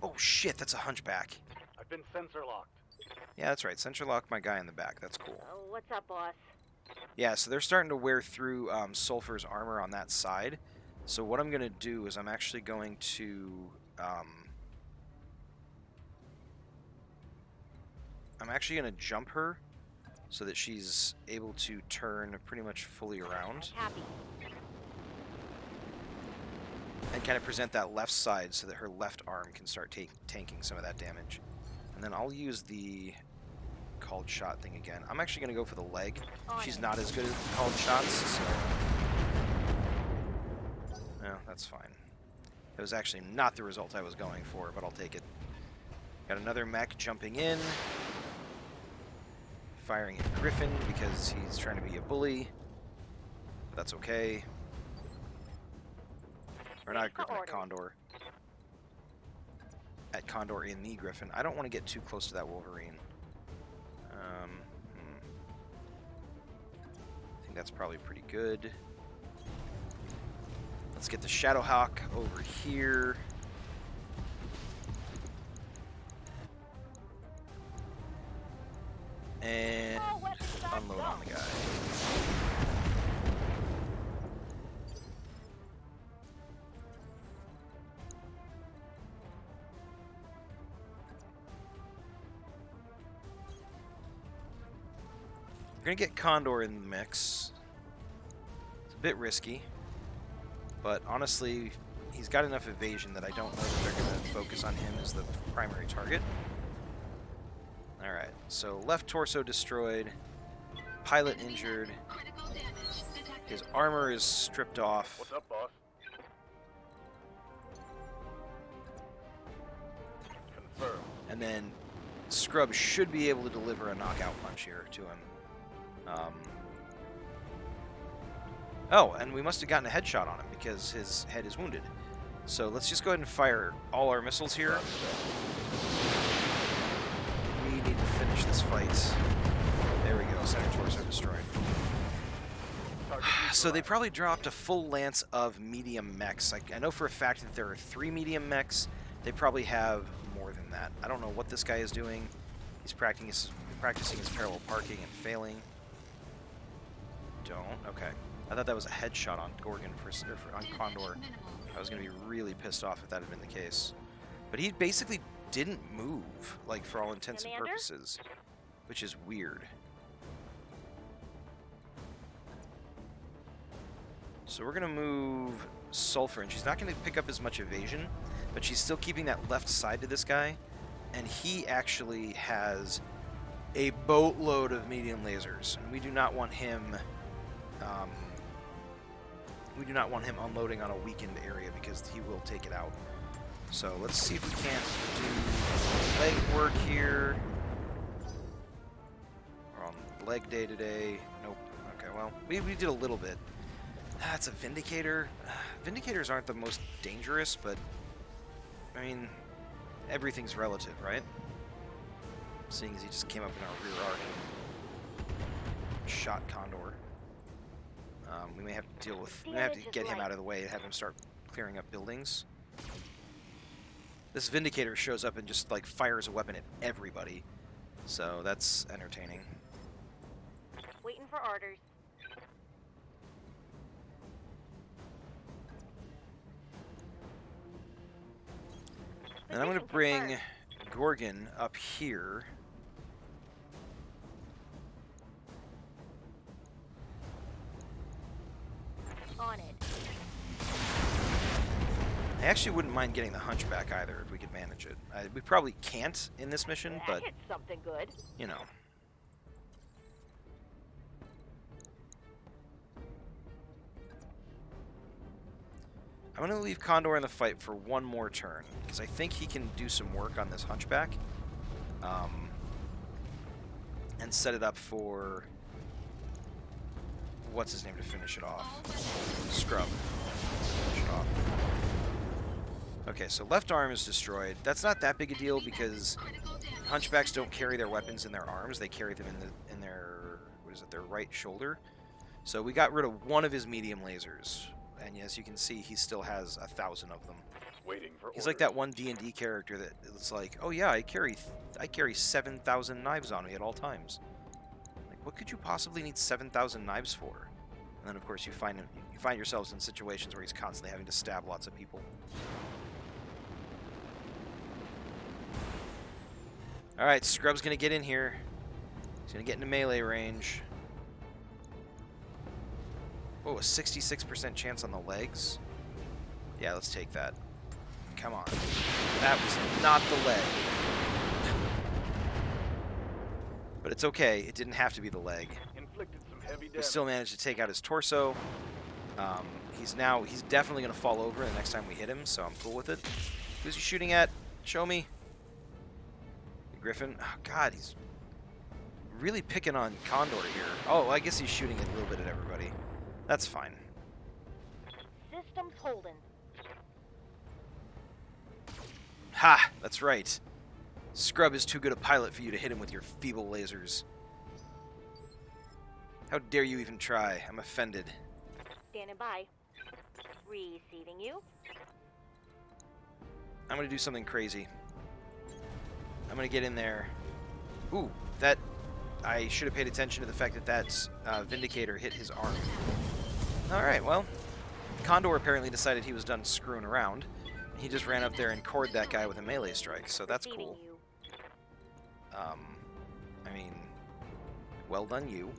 Oh shit, that's a hunchback. I've been sensor locked. Yeah, that's right. Sensor lock my guy in the back. That's cool. Oh, what's up, boss? Yeah, so they're starting to wear through Sulfur's armor on that side. So what I'm going to do is I'm actually going to... I'm actually going to jump her so that she's able to turn pretty much fully around. Happy. And kind of present that left side so that her left arm can start tanking some of that damage. And then I'll use the called shot thing again. I'm actually going to go for the leg. She's not as good at called shots, so... No, that's fine. It was actually not the result I was going for, but I'll take it. Got another mech jumping in. Firing at Griffin because he's trying to be a bully. But that's okay. Or not Griffin, at Condor. At Condor in the Griffin. I don't want to get too close to that Wolverine. I think that's probably pretty good. Let's get the Shadowhawk over here. And unload on the guy. We're going to get Condor in the mix. It's a bit risky. But honestly, he's got enough evasion that I don't know that they're going to focus on him as the primary target. Alright, so left torso destroyed. Pilot injured. His armor is stripped off. What's up, boss? Confirmed. And then Scrub should be able to deliver a knockout punch here to him. Oh, and we must have gotten a headshot on him because his head is wounded. So let's just go ahead and fire all our missiles here. We need to finish this fight. There we go, center torso destroyed. So they probably dropped a full lance of medium mechs. I know for a fact that there are 3 medium mechs. They probably have more than that. I don't know what this guy is doing. He's practicing his parallel parking and failing. Don't. Okay. I thought that was a headshot on Gorgon on Condor. I was going to be really pissed off if that had been the case. But he basically didn't move, like, for all intents and purposes, which is weird. So we're going to move Sulfur, and she's not going to pick up as much evasion, but she's still keeping that left side to this guy, and he actually has a boatload of medium lasers, and we do not want him unloading on a weakened area because he will take it out. So let's see if we can't do leg work here. We're on leg day today. Nope. Okay, well, we did a little bit. It's a Vindicator. Vindicators aren't the most dangerous, but I mean, everything's relative, right? Seeing as he just came up in our rear arc and shot Condor. We may have to deal with. We may have to get him out of the way and have him start clearing up buildings. This Vindicator shows up and just like fires a weapon at everybody, so that's entertaining. Waiting for orders. And I'm going to bring Gorgon up here. On it. I actually wouldn't mind getting the Hunchback either if we could manage it. We probably can't in this mission, That but, hit something good. you know. I'm going to leave Condor in the fight for one more turn, because I think he can do some work on this Hunchback. And set it up for... what's his name to finish it off? Scrub. Finish it off. Okay, so left arm is destroyed. That's not that big a deal because Hunchbacks don't carry their weapons in their arms. They carry them in their, what is it, their right shoulder. So we got rid of one of his medium lasers. And as you can see, he still has 1,000 of them. Waiting for He's like that one D&D character that it's like, oh yeah, I carry 7,000 knives on me at all times. Like, what could you possibly need 7,000 knives for? And then of course you find yourselves in situations where he's constantly having to stab lots of people. All right, Scrub's gonna get in here. He's gonna get into melee range. Oh, a 66% chance on the legs. Yeah, let's take that. Come on. That was not the leg. But it's okay. It didn't have to be the leg. inflicted some heavy We damage. still managed to take out his torso. He's definitely going to fall over the next time we hit him, so I'm cool with it. Who's he shooting at? Show me. Griffin. Oh, God, he's really picking on Condor here. Oh, I guess he's shooting a little bit at everybody. That's fine. Systems holding. Ha! That's right. Scrub is too good a pilot for you to hit him with your feeble lasers. How dare you even try? I'm offended. Standing by. Receiving you. I'm gonna do something crazy. I'm gonna get in there. Ooh, that... I should have paid attention to the fact that Vindicator hit his arm. Alright, well, Condor apparently decided he was done screwing around. He just ran up there and cored that guy with a melee strike, so that's Receiving cool. you. I mean, well done you.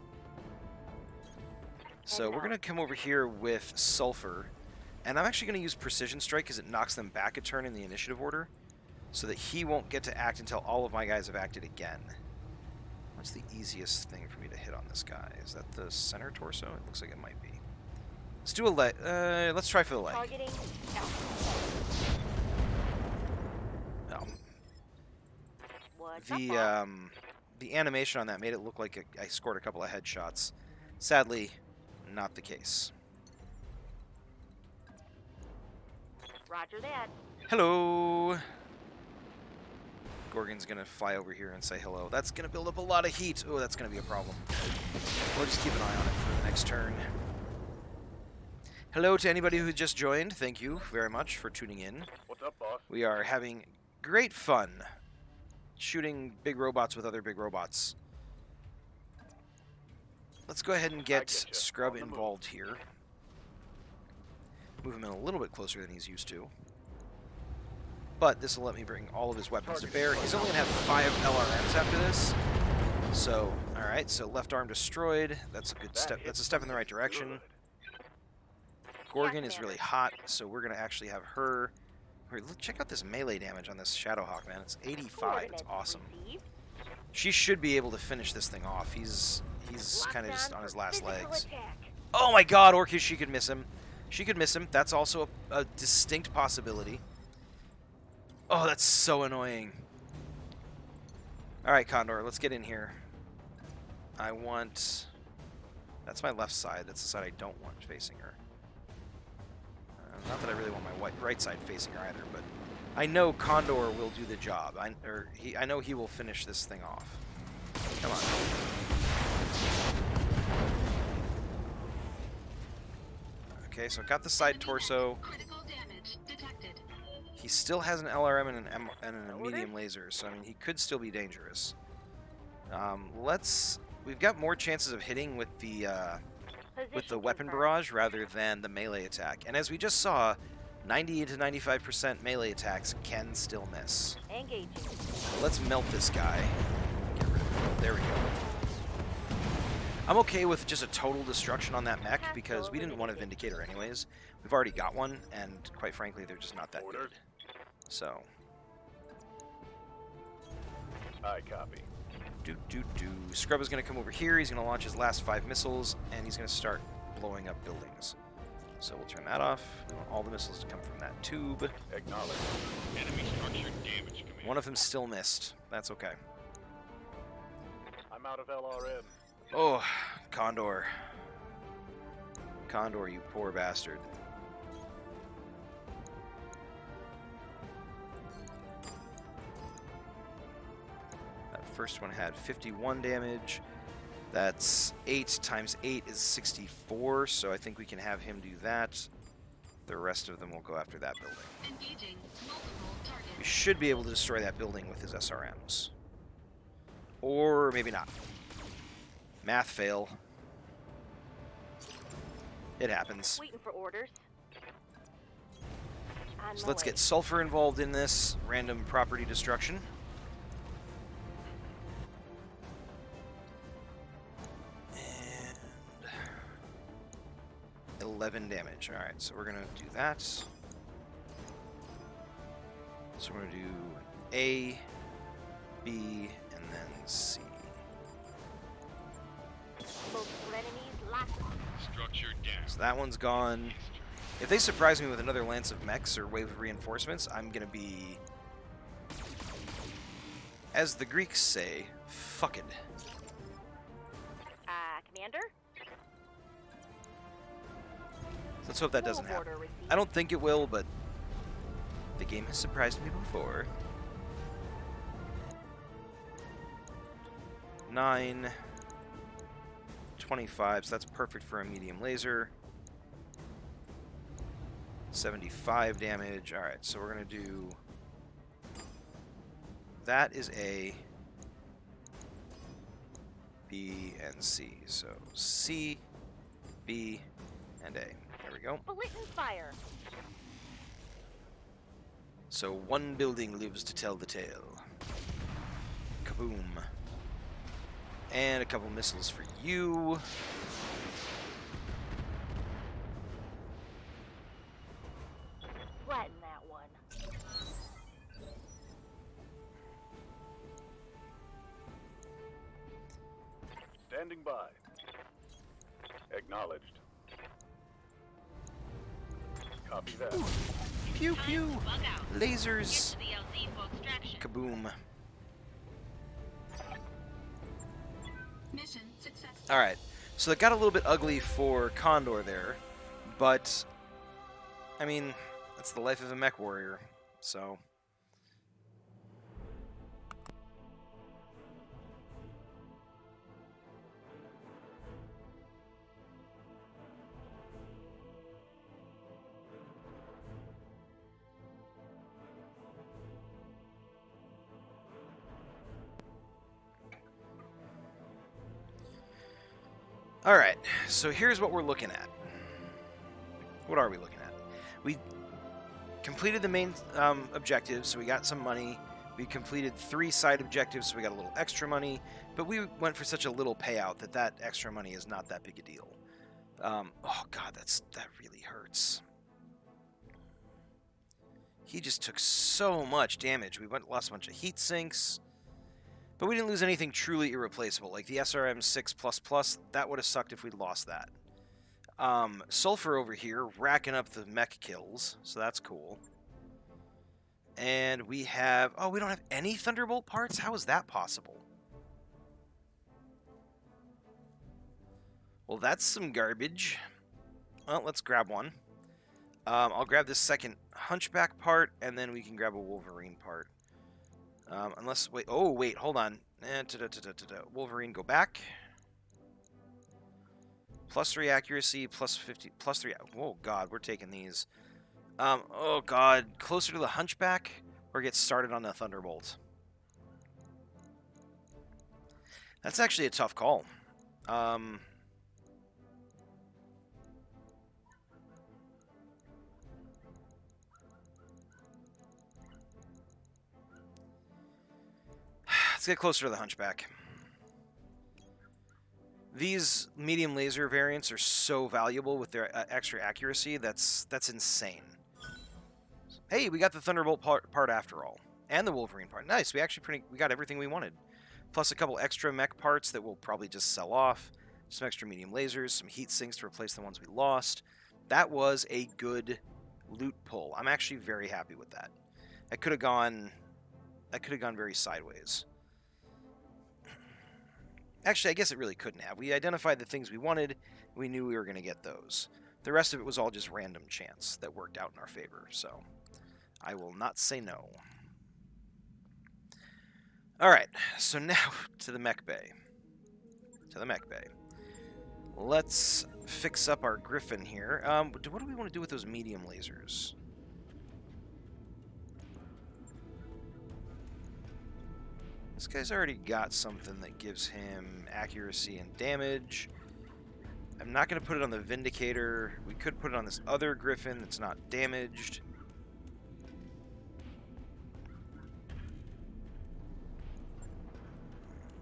So we're going to come over here with Sulfur, and I'm actually going to use Precision Strike because it knocks them back a turn in the initiative order, so that he won't get to act until all of my guys have acted again. What's the easiest thing for me to hit on this guy? Is that the center torso? It looks like it might be. Let's do a leg. Let's try for the leg. Targeting. Out. Oh. What's up, boss? The animation on that made it look like I scored a couple of headshots. Sadly, not the case. Roger that. Hello. Gorgon's gonna fly over here and say hello. That's gonna build up a lot of heat. Oh, that's gonna be a problem. We'll just keep an eye on it for the next turn. Hello to anybody who just joined. Thank you very much for tuning in. What's up, boss? We are having great fun shooting big robots with other big robots. Let's go ahead and I get getcha. Scrub On the move. involved here. Move him in a little bit closer than he's used to. But this will let me bring all of his weapons to bear. He's only going to have 5 LRMs after this. So, alright, so left arm destroyed. That's a good step. That's a step in the right direction. Gorgon is Commander. really hot, so we're going to actually have her... Look, check out this melee damage on this Shadowhawk, man. It's 85. It's Coordinates awesome. received. She should be able to finish this thing off. He's kind of just Lockdown on his for last physical legs. attack. Oh my god, Orcus, she could miss him. She could miss him. That's also a distinct possibility. Oh, that's so annoying. Alright, Condor, let's get in here. I want... That's my left side. That's the side I don't want facing her. Not that I really want my right side facing her either, but I know Condor will do the job. I know he will finish this thing off. Come on. Okay, so I got the side torso. Critical damage detected. He still has an LRM and a medium laser, so I mean he could still be dangerous. We've got more chances of hitting with the Position weapon confirmed. barrage rather than the melee attack. And as we just saw, 90 to 95% melee attacks can still miss. Engaging. Let's melt this guy. Get rid of him. There we go. I'm okay with just a total destruction on that mech because we didn't want a Vindicator anyways. We've already got one, and quite frankly, they're just not that Orders. good. So, I copy. Scrub is going to come over here. He's going to launch his last 5 missiles, and he's going to start blowing up buildings. So we'll turn that off. We want all the missiles to come from that tube. Acknowledged. Enemy structure damage, Commander. One of them still missed. That's okay. I'm out of LRM. Oh, Condor. Condor, you poor bastard. That first one had 51 damage. That's 8 times 8 is 64, so I think we can have him do that. The rest of them will go after that building. Engaging multiple targets. We should be able to destroy that building with his SRMs. Or maybe not. Math fail. It happens. Waiting for orders. On So my let's way. get Sulfur involved in this random property destruction. And 11 damage. Alright, so we're going to do that. So we're going to do A, B, and then C. Multiple enemies locked. Structure down. So that one's gone. If they surprise me with another lance of mechs or wave of reinforcements, I'm going to be, as the Greeks say, fucked. Commander? Let's hope that doesn't Move happen. order received. I don't think it will, but the game has surprised me before. 9, 25, so that's perfect for a medium laser. 75 damage. Alright, so we're going to do... That is A, B, and C. So C, B, and A. There we go. Blatant fire. So one building lives to tell the tale. Kaboom. And a couple missiles for you. Flatten that one. Standing by. Acknowledged. Copy that. Pew pew. Lasers. Kaboom. Mission successful. Alright, so it got a little bit ugly for Condor there, but, I mean, that's the life of a mech warrior, so... Alright, so here's what we're looking at. What are we looking at? We completed the main objectives, so we got some money. We completed 3 side objectives, so we got a little extra money. But we went for such a little payout that extra money is not that big a deal. Oh god, that really hurts. He just took so much damage. We lost a bunch of heat sinks, but we didn't lose anything truly irreplaceable. Like the SRM 6++, that would have sucked if we'd lost that. Sulfur over here, racking up the mech kills, so that's cool. And we have... Oh, we don't have any Thunderbolt parts? How is that possible? Well, that's some garbage. Well, let's grab one. I'll grab this second Hunchback part, and then we can grab a Wolverine part. Unless... Wait, oh, wait, hold on. Wolverine, go back. +3 accuracy, +50, +3... Oh, God, we're taking these. Oh, God, closer to the Hunchback, or get started on the Thunderbolt? That's actually a tough call. Let's get closer to the Hunchback. These medium laser variants are so valuable with their extra accuracy. That's insane. Hey, we got the Thunderbolt part after all, and the Wolverine part. Nice. We got everything we wanted, plus a couple extra mech parts that we'll probably just sell off. Some extra medium lasers, some heat sinks to replace the ones we lost. That was a good loot pull. I'm actually very happy with that. I could have gone very sideways. Actually, I guess it really couldn't have. We identified the things we wanted. We knew we were going to get those. The rest of it was all just random chance that worked out in our favor. So I will not say no. All right. So now to the mech bay. Let's fix up our Griffin here. What do we want to do with those medium lasers? This guy's already got something that gives him accuracy and damage. I'm not going to put it on the Vindicator. We could put it on this other Griffin that's not damaged.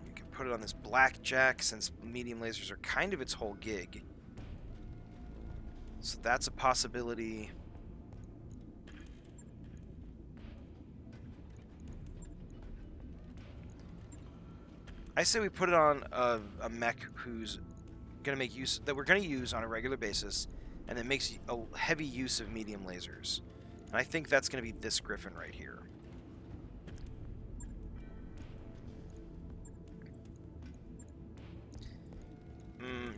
You can put it on this Blackjack since medium lasers are kind of its whole gig. So that's a possibility. I say we put it on a mech who's going to make use, that we're going to use on a regular basis, and that makes a heavy use of medium lasers. And I think that's going to be this Griffin right here.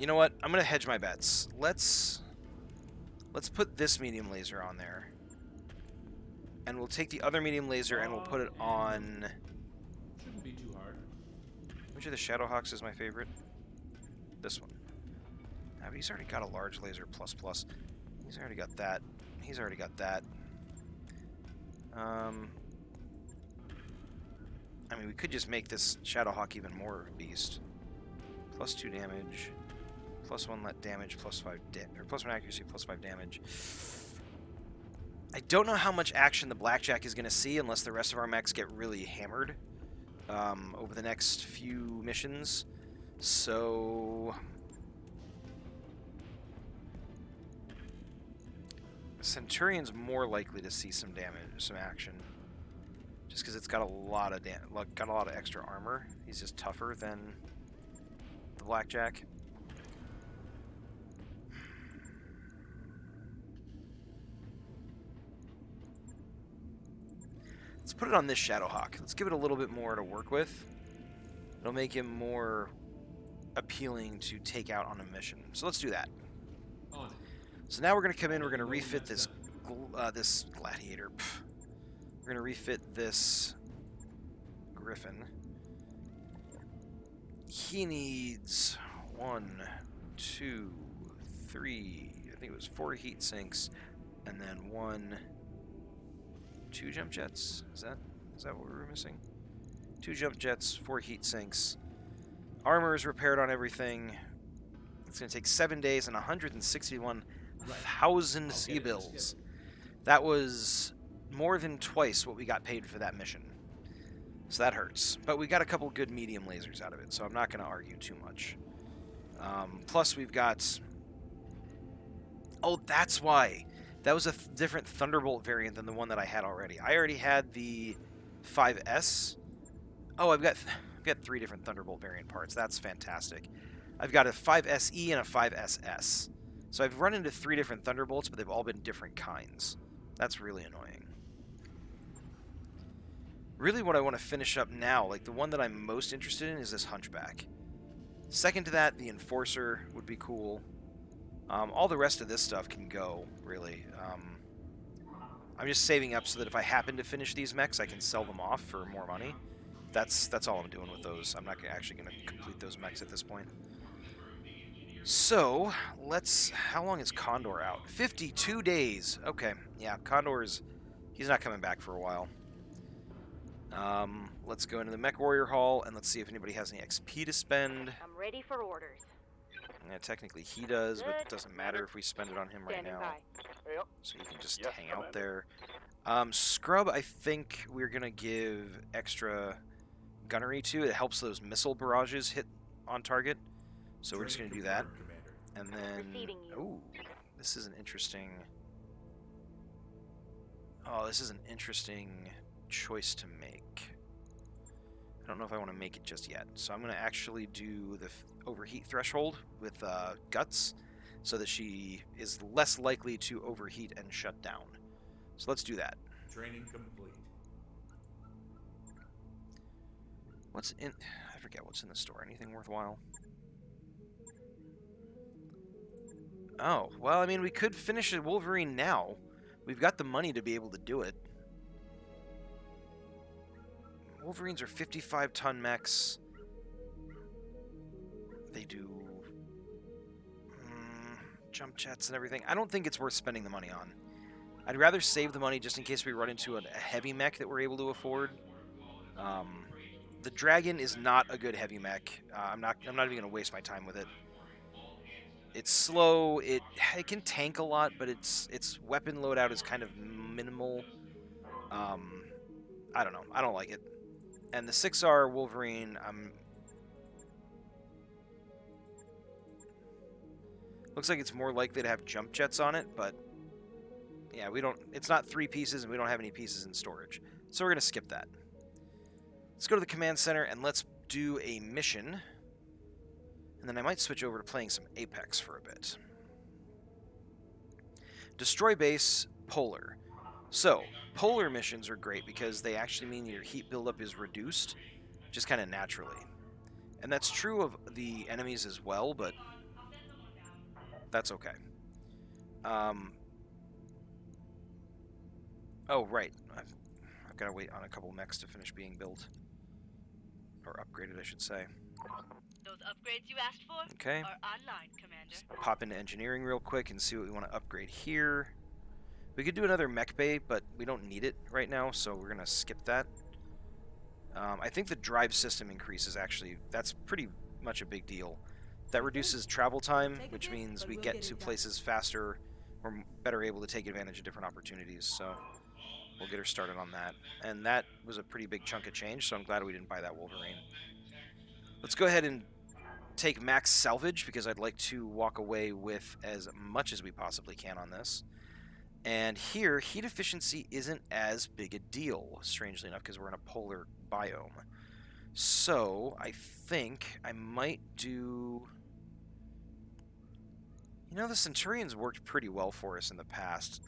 You know what? I'm going to hedge my bets. Let's put this medium laser on there. And we'll take the other medium laser and we'll put it on... Shouldn't be too hard. Which of the Shadowhawks is my favorite? This one. Now, he's already got a large laser ++. He's already got that. He's already got that. I mean, we could just make this Shadowhawk even more beast. +2 damage, +1 let damage, +5 or +1 accuracy, +5 damage. I don't know how much action the Blackjack is going to see unless the rest of our mechs get really hammered over the next few missions. So Centurion's more likely to see some damage, some action, just because it's got a lot of extra armor. He's just tougher than the Blackjack. Let's put it on this Shadowhawk. Let's give it a little bit more to work with. It'll make him more appealing to take out on a mission. So let's do that. So now we're going to come in, we're going to refit this this Gladiator. We're going to refit this Griffin. He needs 1, 2, 3, I think it was 4 heat sinks, and then 2 jump jets. Is that what we were missing? 2 jump jets, 4 heat sinks. Armor is repaired on everything. It's going to take 7 days and 161,000 sea bills. That was more than twice what we got paid for that mission. So that hurts. But we got a couple good medium lasers out of it, so I'm not going to argue too much. Plus we've got Oh, that's why. That was a different Thunderbolt variant than the one that I had already. I already had the 5S. Oh, I've got 3 different Thunderbolt variant parts. That's fantastic. I've got a 5SE and a 5SS. So I've run into 3 different Thunderbolts, but they've all been different kinds. That's really annoying. Really what I want to finish up now, like the one that I'm most interested in is this Hunchback. Second to that, the Enforcer would be cool. All the rest of this stuff can go, really. I'm just saving up so that if I happen to finish these mechs, I can sell them off for more money. That's all I'm doing with those. I'm not actually going to complete those mechs at this point. So, let's... How long is Condor out? 52 days! Okay, yeah, Condor's... He's not coming back for a while. Let's go into the Mech Warrior Hall, and let's see if anybody has any XP to spend. I'm ready for orders. Yeah, technically he does, but it doesn't matter if we spend it on him right Standing now. by. Yep. So you can just Yes, hang out Commander. there. Scrub, I think we're going to give extra gunnery to. It helps those missile barrages hit on target. So we're just going to do that. And then... Receiving you. Ooh, this is an interesting... Oh, this is an interesting choice to make. I don't know if I want to make it just yet. So I'm going to actually do the overheat threshold with Guts so that she is less likely to overheat and shut down. So let's do that. Training complete. What's in... I forget what's in the store. Anything worthwhile? Oh, well, I mean, we could finish a Wolverine now. We've got the money to be able to do it. Wolverines are 55-ton mechs. They do jump jets and everything. I don't think it's worth spending the money on. I'd rather save the money just in case we run into a heavy mech that we're able to afford. The Dragon is not a good heavy mech. I'm not even going to waste my time with it. It's slow. It can tank a lot, but its weapon loadout is kind of minimal. I don't know. I don't like it. And the 6R Wolverine, looks like it's more likely to have jump jets on it, but yeah, it's not 3 pieces and we don't have any pieces in storage. So we're going to skip that. Let's go to the command center and let's do a mission. And then I might switch over to playing some Apex for a bit. Destroy base, polar. So, polar missions are great because they actually mean your heat buildup is reduced, just kind of naturally. And that's true of the enemies as well, but that's okay. Oh, right. I've got to wait on a couple mechs to finish being built. Or upgraded, I should say. Those upgrades you asked for Okay. are online, Commander. Just pop into engineering real quick and see what we want to upgrade here. We could do another mech bay, but we don't need it right now, so we're going to skip that. I think the drive system increases, actually. That's pretty much a big deal. That reduces travel time, which means we get to places faster. We're better able to take advantage of different opportunities, so we'll get her started on that. And that was a pretty big chunk of change, so I'm glad we didn't buy that Wolverine. Let's go ahead and take max salvage, because I'd like to walk away with as much as we possibly can on this. And here, heat efficiency isn't as big a deal, strangely enough, because we're in a polar biome. So, I think I might do... You know, the Centurions worked pretty well for us in the past.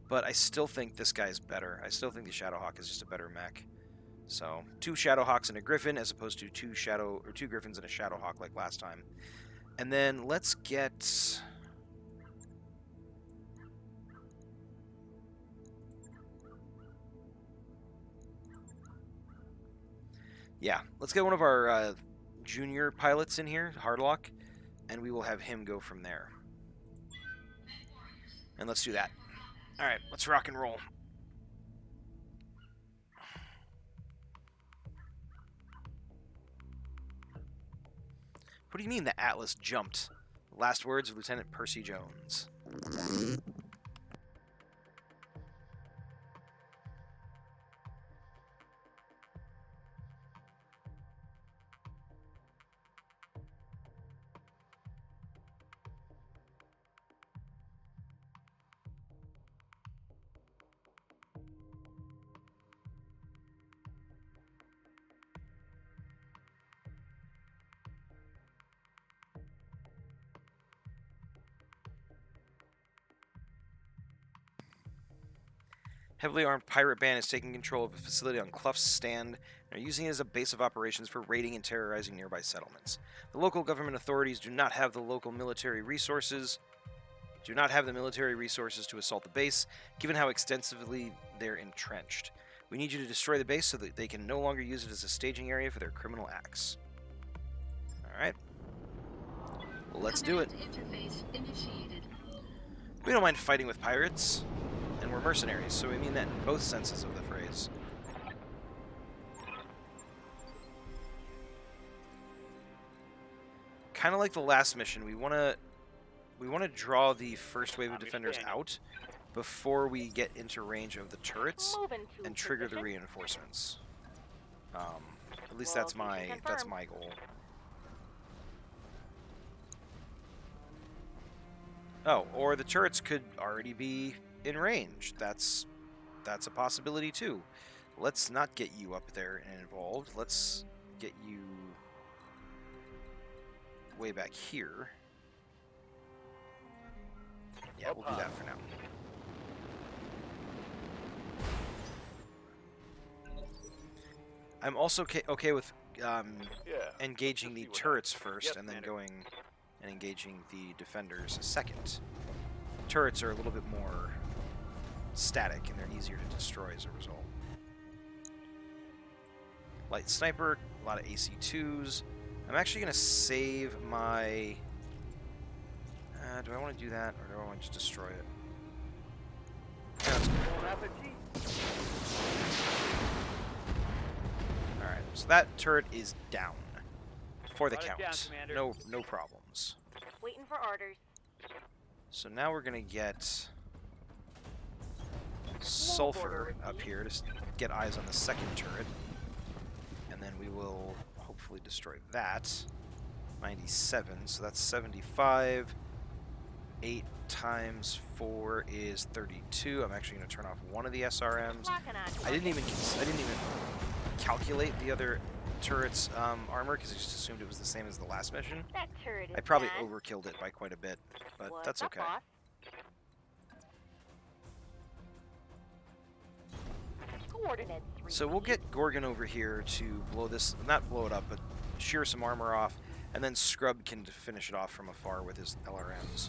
But I still think this guy's better. I still think the Shadowhawk is just a better mech. So, 2 Shadowhawks and a Griffin, as opposed to 2 Griffins and a Shadowhawk like last time. And then let's get... Yeah, let's get one of our junior pilots in here, Hardlock, and we will have him go from there. And let's do that. Alright, let's rock and roll. What do you mean the Atlas jumped? Last words of Lieutenant Percy Jones. Heavily armed pirate band is taking control of a facility on Clough's Stand and are using it as a base of operations for raiding and terrorizing nearby settlements. The local government authorities do not have the military resources to assault the base, given how extensively they're entrenched. We need you to destroy the base so that they can no longer use it as a staging area for their criminal acts. Alright. Let's do it. Command interface initiated. We don't mind fighting with pirates, and we're mercenaries, so we mean that in both senses of the phrase. Kind of like the last mission, we want to draw the first wave of defenders out before we get into range of the turrets Moving to and trigger the position. reinforcements. At least that's Location my confirmed. goal. Oh, or the turrets could already be in range. That's a possibility too. Let's not get you up there and involved. Let's get you way back here. Yeah, we'll do that for now. I'm also okay with Yeah. engaging the Let's see what turrets happens. first Yes, and then Commander. going and engaging the defenders second. Turrets are a little bit more static and they're easier to destroy as a result. Light sniper, a lot of AC2s. I'm actually going to save my... do I want to do that or do I want to just destroy it? Yeah, let's go. Alright, so that turret is down. For the Run it count. down, Commander. No problems. Waiting for orders. So now we're going to get Sulfur up here to get eyes on the second turret. And then we will hopefully destroy that. 97, so that's 75. 8 times 4 is 32. I'm actually going to turn off one of the SRMs. Locking on. I didn't even calculate the other turret's armor because I just assumed it was the same as the last mission. That turret is I probably done. overkilled it by quite a bit, but What's that's up, okay. boss? Coordinates. So we'll get Gorgon over here to blow this, not blow it up, but shear some armor off, and then Scrub can finish it off from afar with his LRMs.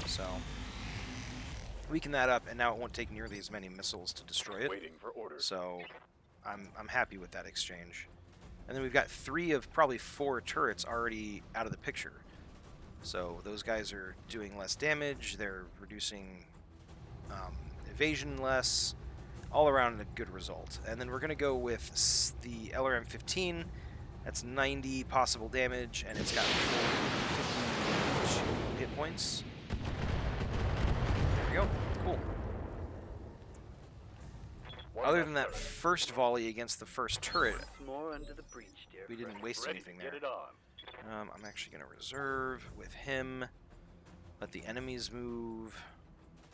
So weaken that up, and now it won't take nearly as many missiles to destroy it. Waiting for orders. So I'm happy with that exchange. And then we've got 3 of probably 4 turrets already out of the picture. So those guys are doing less damage, they're reducing evasion less, all around a good result. And then we're going to go with the LRM-15. That's 90 possible damage, and it's got 50 hit points. There we go. Cool. Other than that first volley against the first turret, More under the breach, dear we didn't waste Ready anything to there. get it on. I'm actually going to reserve with him. Let the enemies move.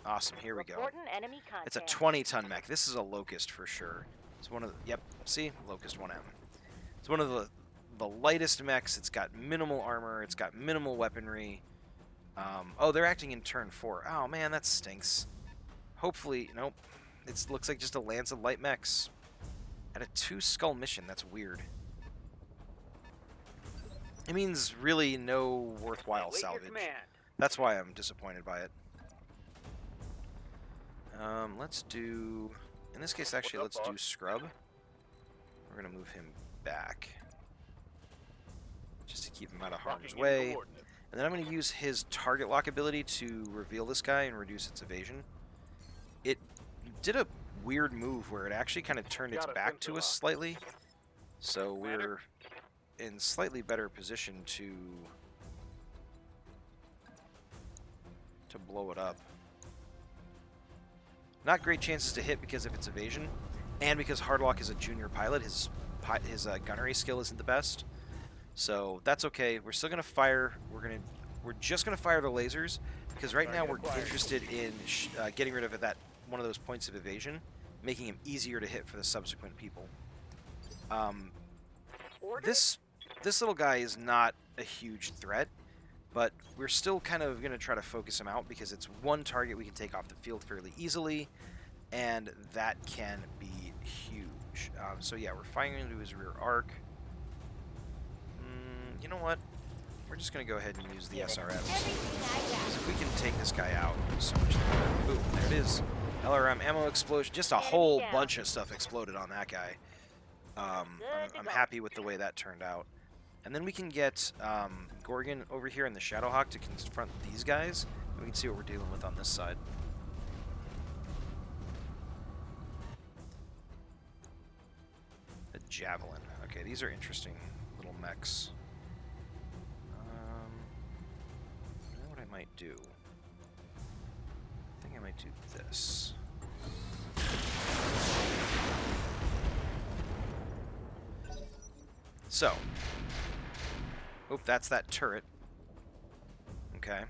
Awesome, here we go. Reporting enemy contact. It's a 20-ton mech. This is a Locust for sure. It's one of the... Yep, see? Locust 1M. It's one of the lightest mechs. It's got minimal armor. It's got minimal weaponry. Oh, they're acting in turn 4. Oh, man, that stinks. Hopefully... Nope. It looks like just a lance of light mechs. At a 2-skull mission. That's weird. It means really no worthwhile Wait your salvage. command. That's why I'm disappointed by it. Let's do... In this case, actually, What's let's up, do boss? Scrub. We're going to move him back. Just to keep him out of harm's Locking in way. coordinates. And then I'm going to use his target lock ability to reveal this guy and reduce its evasion. It did a weird move where it actually kind of turned its Got it, back to sensor us lock. slightly. So Commander. we're in slightly better position to blow it up. Not great chances to hit because of its evasion, and because Hardlock is a junior pilot, his gunnery skill isn't the best. So that's okay. We're still gonna fire. We're just gonna fire the lasers because right now we're interested in getting rid of that one of those points of evasion, making him easier to hit for the subsequent people. Orders? This little guy is not a huge threat, but we're still kind of going to try to focus him out because it's one target we can take off the field fairly easily, and that can be huge. So yeah, we're firing into his rear arc. You know what? We're just going to go ahead and use the SRMs. Because if we can take this guy out, so much better. Boom, there it is. LRM ammo explosion. Just a whole bunch of stuff exploded on that guy. I'm happy with the way that turned out. And then we can get Gorgon over here in the Shadowhawk to confront these guys. We can see what we're dealing with on this side. A Javelin. Okay, these are interesting little mechs. You know what I might do? I think I might do this. So, that's that turret. Okay.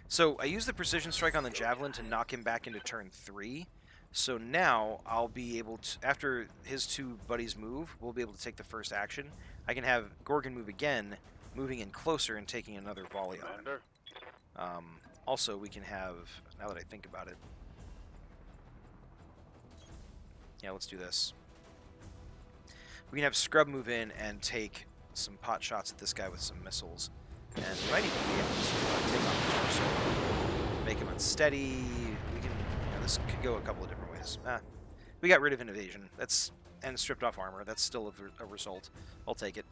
So, I used the precision strike on the Javelin to knock him back into turn 3. So now, I'll be able to, after his two buddies move, we'll be able to take the first action. I can have Gorgon move again, moving in closer and taking another volley on him. Commander. Also, we can have, now that I think about it, yeah, let's do this. We can have Scrub move in and take some pot shots at this guy with some missiles. And we might even be able to take off the torso, make him unsteady. We can, this could go a couple of different ways. We got rid of an evasion. That's, and stripped off armor. That's still a result. I'll take it.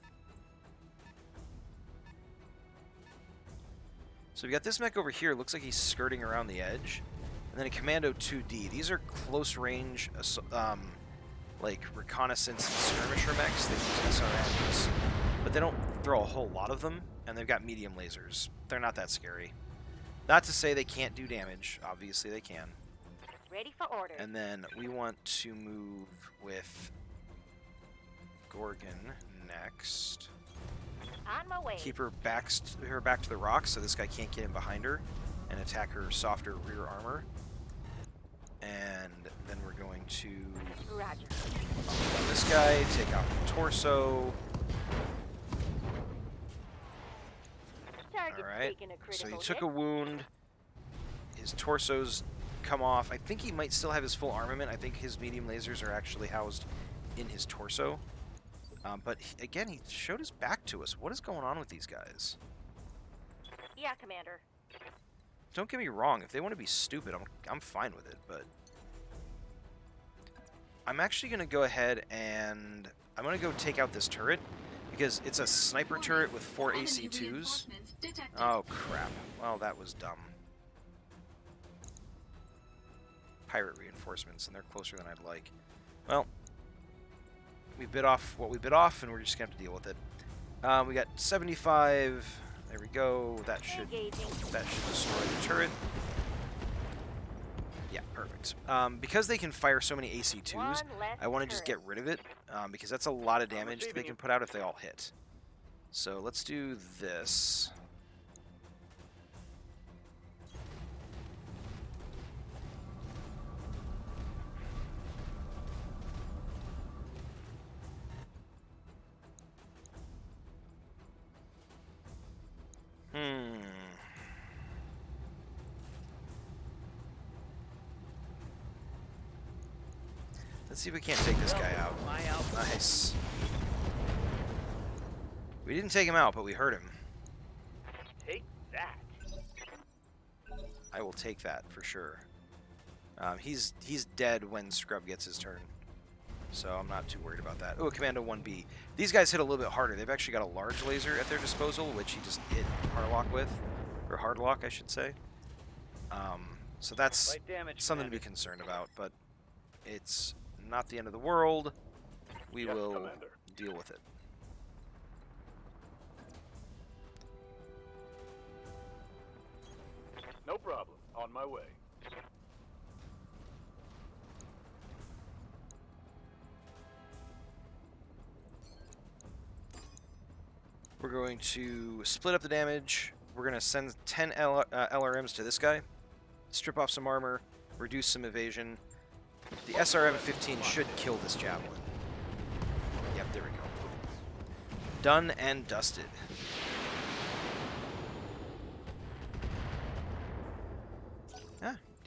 So we got this mech over here. Looks like he's skirting around the edge. And then a Commando 2D. These are close range, like reconnaissance and skirmisher mechs. They use SRMs, but they don't throw a whole lot of them, and they've got medium lasers. They're not that scary. Not to say they can't do damage. Obviously they can. Ready for orders. And then we want to move with Gorgon next. On my way. Keep her back to the rocks so this guy can't get in behind her and attack her softer rear armor. And then we're going to Roger. on this guy, take out the torso. Target's Alright, taking a so he critical took hit. a wound. His torso's come off. I think he might still have his full armament. I think his medium lasers are actually housed in his torso. But again, he showed his back to us. What is going on with these guys? Yeah, Commander. Don't get me wrong. If they want to be stupid, I'm fine with it. But I'm actually going to go ahead and I'm going to go take out this turret because it's a sniper turret with 4 AC2s. Oh crap! Well, that was dumb. Pirate reinforcements, and they're closer than I'd like. Well, we bit off what we bit off, and we're just gonna have to deal with it. We got 75. There we go. That should destroy the turret. Yeah, perfect. Because they can fire so many AC2s, I want to just get rid of it because that's a lot of damage that they can put out if they all hit. So let's do this. Let's see if we can't take this guy out. Nice. We didn't take him out, but we hurt him. Take that. I will take that for sure. He's dead when Scrub gets his turn, so I'm not too worried about that. Oh, Commando 1B. These guys hit a little bit harder. They've actually got a large laser at their disposal, which he just hit Hardlock with, or Hardlock, I should say. So that's Light damage, something to be concerned about, but it's not the end of the world. We Yes, will Commander. deal with it. No problem. On my way. We're going to split up the damage. We're going to send 10 LRMs to this guy, strip off some armor, reduce some evasion. The SRM-15 should kill this Javelin. Yep, there we go. Done and dusted.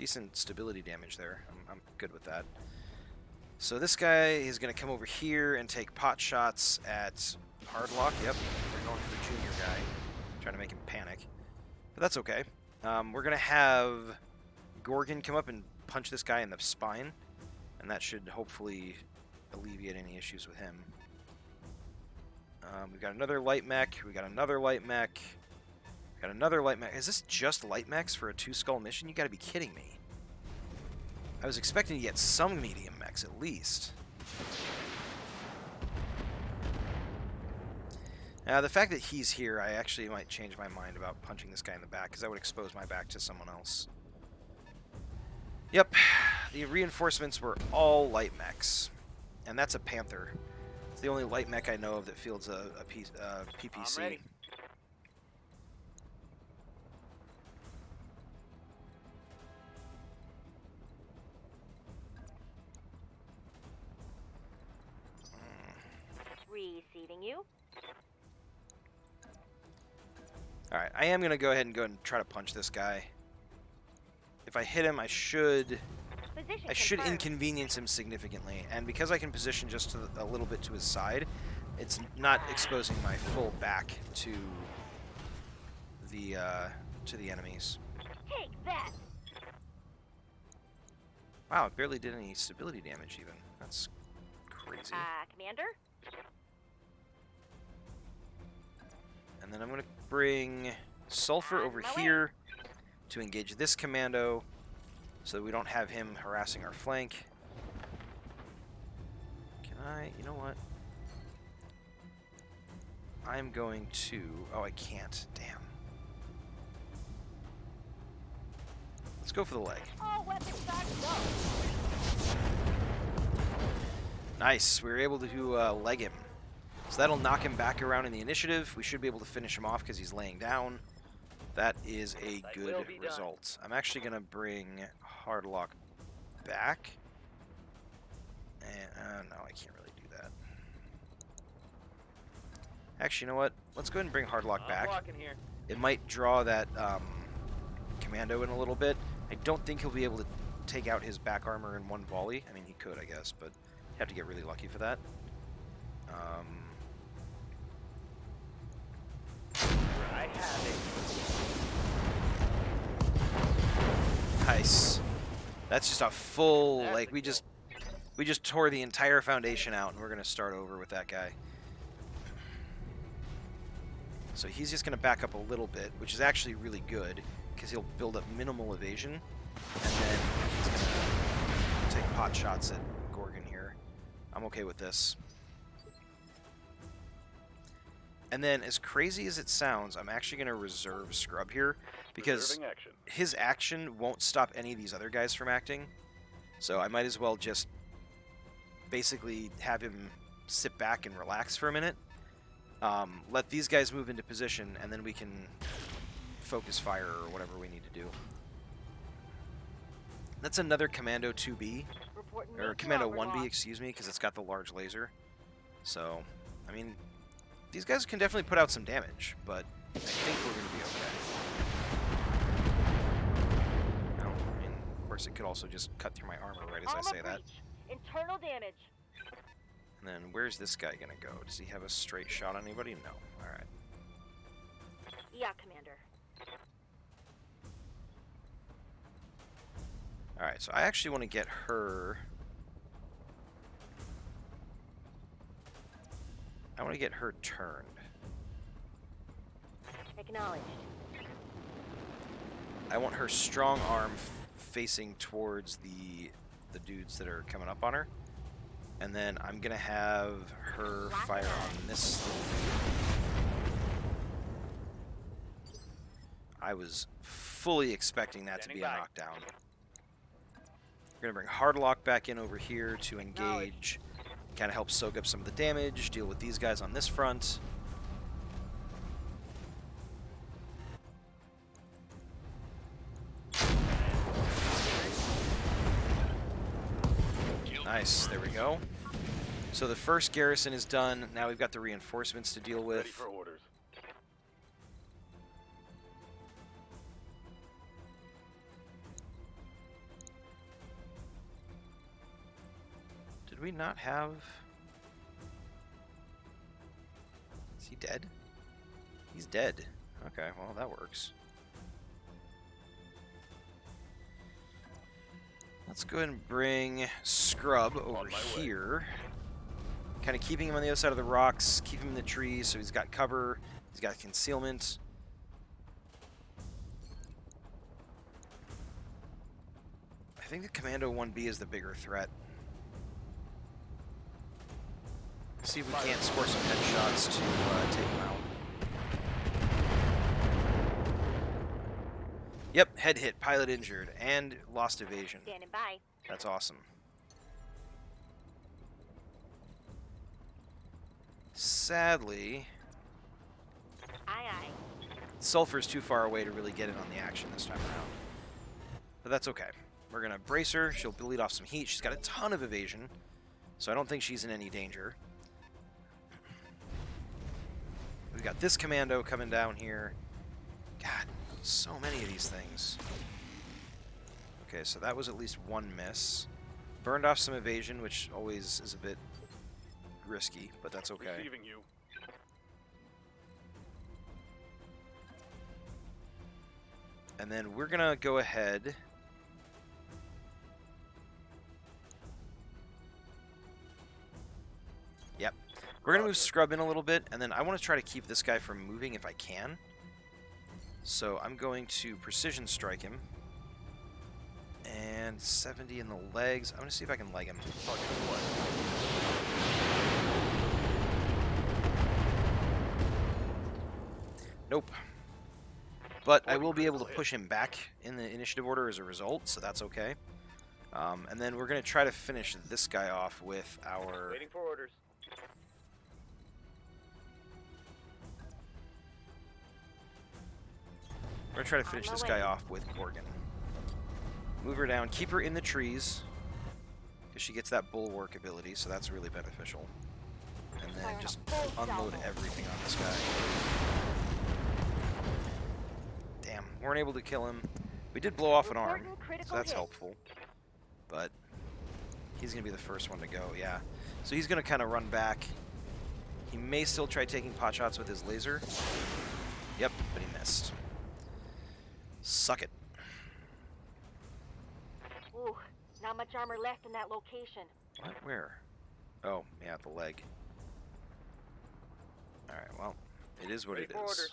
Decent stability damage there. I'm good with that. So this guy is going to come over here and take pot shots at Hardlock. Yep, they're going for the junior guy. Trying to make him panic. But that's okay. We're going to have Gorgon come up and punch this guy in the spine. And that should hopefully alleviate any issues with him. We've got another light mech. We got another light mech. Got another light mech. Is this just light mechs for a 2-skull mission? You gotta be kidding me. I was expecting to get some medium mechs at least. Now, the fact that he's here, I actually might change my mind about punching this guy in the back, because that would expose my back to someone else. Yep, the reinforcements were all light mechs. And that's a Panther. It's the only light mech I know of that fields a PPC. I'm ready. Receiving you. Alright, I am going to go ahead and try to punch this guy. If I hit him, I should Position confirmed. inconvenience him significantly. And because I can position just a little bit to his side, it's not exposing my full back to the enemies. Take that. Wow, it barely did any stability damage even. That's crazy. Commander. And then I'm going to bring Sulfur over my way. here to engage this commando so that we don't have him harassing our flank. Can I? You know what? I'm going to... Oh, I can't. Damn. Let's go for the leg. All weapons start go. Nice. We were able to leg him. So that'll knock him back around in the initiative. We should be able to finish him off because he's laying down. That is a That good will be done. result. I'm actually going to bring Hardlock back. And no, I can't really do that. Actually, you know what? Let's go ahead and bring Hardlock I'm back. walking here. It might draw that commando in a little bit. I don't think he'll be able to take out his back armor in one volley. I mean, he could, I guess, but you have to get really lucky for that. I have it. Nice. That's just a full, like, we just tore the entire foundation out, and we're going to start over with that guy. So he's just going to back up a little bit, which is actually really good, because he'll build up minimal evasion, and then he's going to take pot shots at Gorgon here. I'm okay with this. And then, as crazy as it sounds, I'm actually going to reserve Scrub here, because Reserving action. his action won't stop any of these other guys from acting. So I might as well just basically have him sit back and relax for a minute. Let these guys move into position, and then we can focus fire or whatever we need to do. That's another Commando 2B, Reporting or me Commando to 1B, Overlord. excuse me, because it's got the large laser. So, I mean, these guys can definitely put out some damage, but I think we're going to be okay. No, I mean, of course, it could also just cut through my armor right as I Armor say that. breach. Internal damage. And then, where's this guy going to go? Does he have a straight shot on anybody? No. Alright. Yeah, Commander. Alright, so I actually want to get her... I want to get her turned. Acknowledged. I want her strong arm facing towards the dudes that are coming up on her. And then I'm going to have her fire on this little dude. I was fully expecting that to be a Standing by. knockdown. We're going to bring Hardlock back in over here to engage. Kind of help soak up some of the damage, deal with these guys on this front. Nice, there we go. So the first garrison is done. Now we've got the reinforcements to deal Ready with. for orders. Did we not have... Is he dead? He's dead. Okay, well, that works. Let's go ahead and bring Scrub over here. Kind of keeping him on the other side of the rocks, keep him in the trees so he's got cover, he's got concealment. I think the Commando 1B is the bigger threat. See if we can't score some headshots to take him out. Yep, head hit, pilot injured, and lost evasion. Standing by. That's awesome. Sadly, Aye. Sulfur's too far away to really get in on the action this time around. But that's okay. We're going to brace her. She'll bleed off some heat. She's got a ton of evasion, so I don't think she's in any danger. We've got this commando coming down here. God, so many of these things. Okay, so that was at least one miss. Burned off some evasion, which always is a bit risky, but that's okay. Receiving you. And then we're gonna go ahead. Yep. We're gonna move Scrub in a little bit, and then I want to try to keep this guy from moving if I can. So I'm going to precision strike him. And 70 in the legs. I'm gonna see if I can leg him. Nope. But I will be able to push him back in the initiative order as a result, so that's okay. And then we're going to try to finish this guy off with our... Waiting for orders. We're going to try to finish this guy off with Gorgon. Move her down, keep her in the trees, because she gets that bulwark ability, so that's really beneficial. And then just unload everything on this guy. Damn, weren't able to kill him. We did blow off an arm, so that's helpful. But he's going to be the first one to go, yeah. So he's going to kind of run back. He may still try taking pot shots with his laser. Yep, but he missed. Suck it. Ooh, not much armor left in that location. What? Where? Oh, yeah, the leg. Alright, well, it is what it is.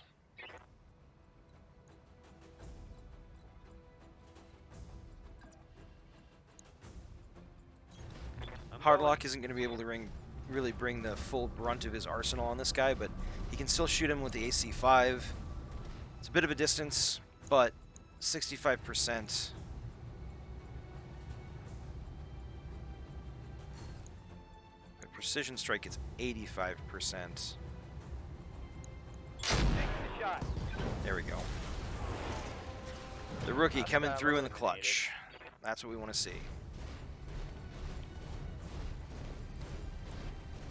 Hardlock isn't going to be able to really bring the full brunt of his arsenal on this guy, but he can still shoot him with the AC-5. It's a bit of a distance, but 65%. The precision strike is 85%. Shot. There we go. The rookie coming through in the clutch. That's what we want to see.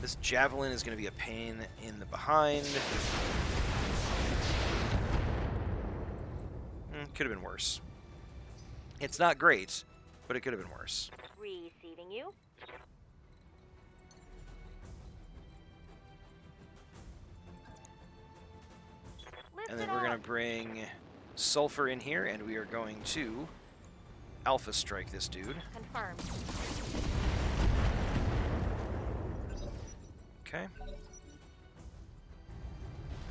This javelin is going to be a pain in the behind. Could have been worse. It's not great, but it could have been worse. Receiving you. And then we're going to bring Sulfur in here, and we are going to Alpha Strike this dude. Confirmed. Okay.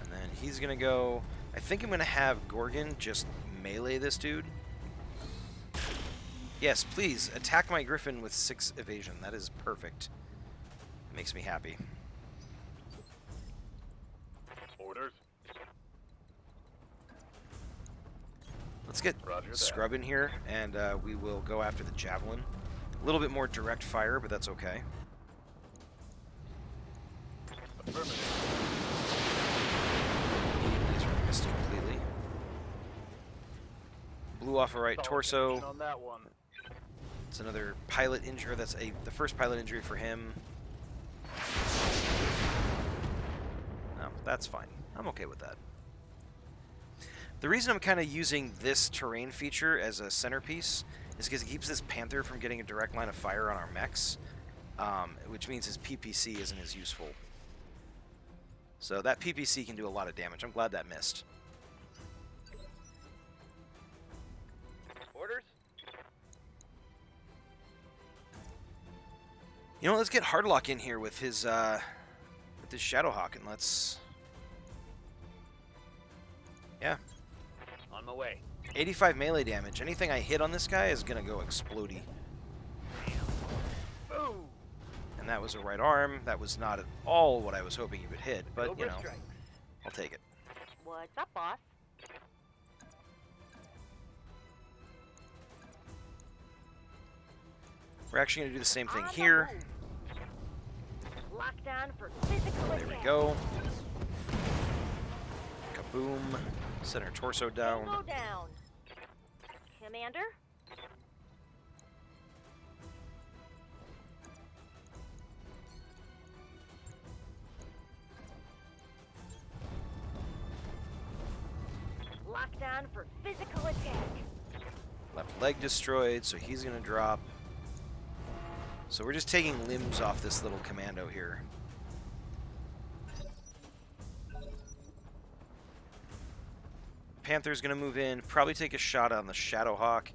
And then he's going to go... I think I'm going to have Gorgon just melee this dude. Yes, please, attack my Griffin with 6 evasion. That is perfect. Makes me happy. Orders. Let's get Scrub in here, and we will go after the Javelin. A little bit more direct fire, but that's okay. Laser missed completely. Blew off a right torso. On that one. It's another pilot injury. That's the first pilot injury for him. No, that's fine. I'm okay with that. The reason I'm kind of using this terrain feature as a centerpiece is because it keeps this Panther from getting a direct line of fire on our mechs. which means his PPC isn't as useful. So that PPC can do a lot of damage. I'm glad that missed. Orders? You know, let's get Hardlock in here with his Shadowhawk, and let's... Yeah. On my way. 85 melee damage. Anything I hit on this guy is gonna go explodey. Boom! And that was a right arm. That was not at all what I was hoping he would hit, but, you Cobra know, strikes. I'll take it. What's up, boss? We're actually gonna do the same thing On the here. move. Lockdown for physical There we attack. go. Kaboom. Center torso down. Tango down. Commander? Lockdown for physical attack. Left leg destroyed, so he's gonna drop. So we're just taking limbs off this little commando here. Panther's gonna move in, probably take a shot on the Shadowhawk.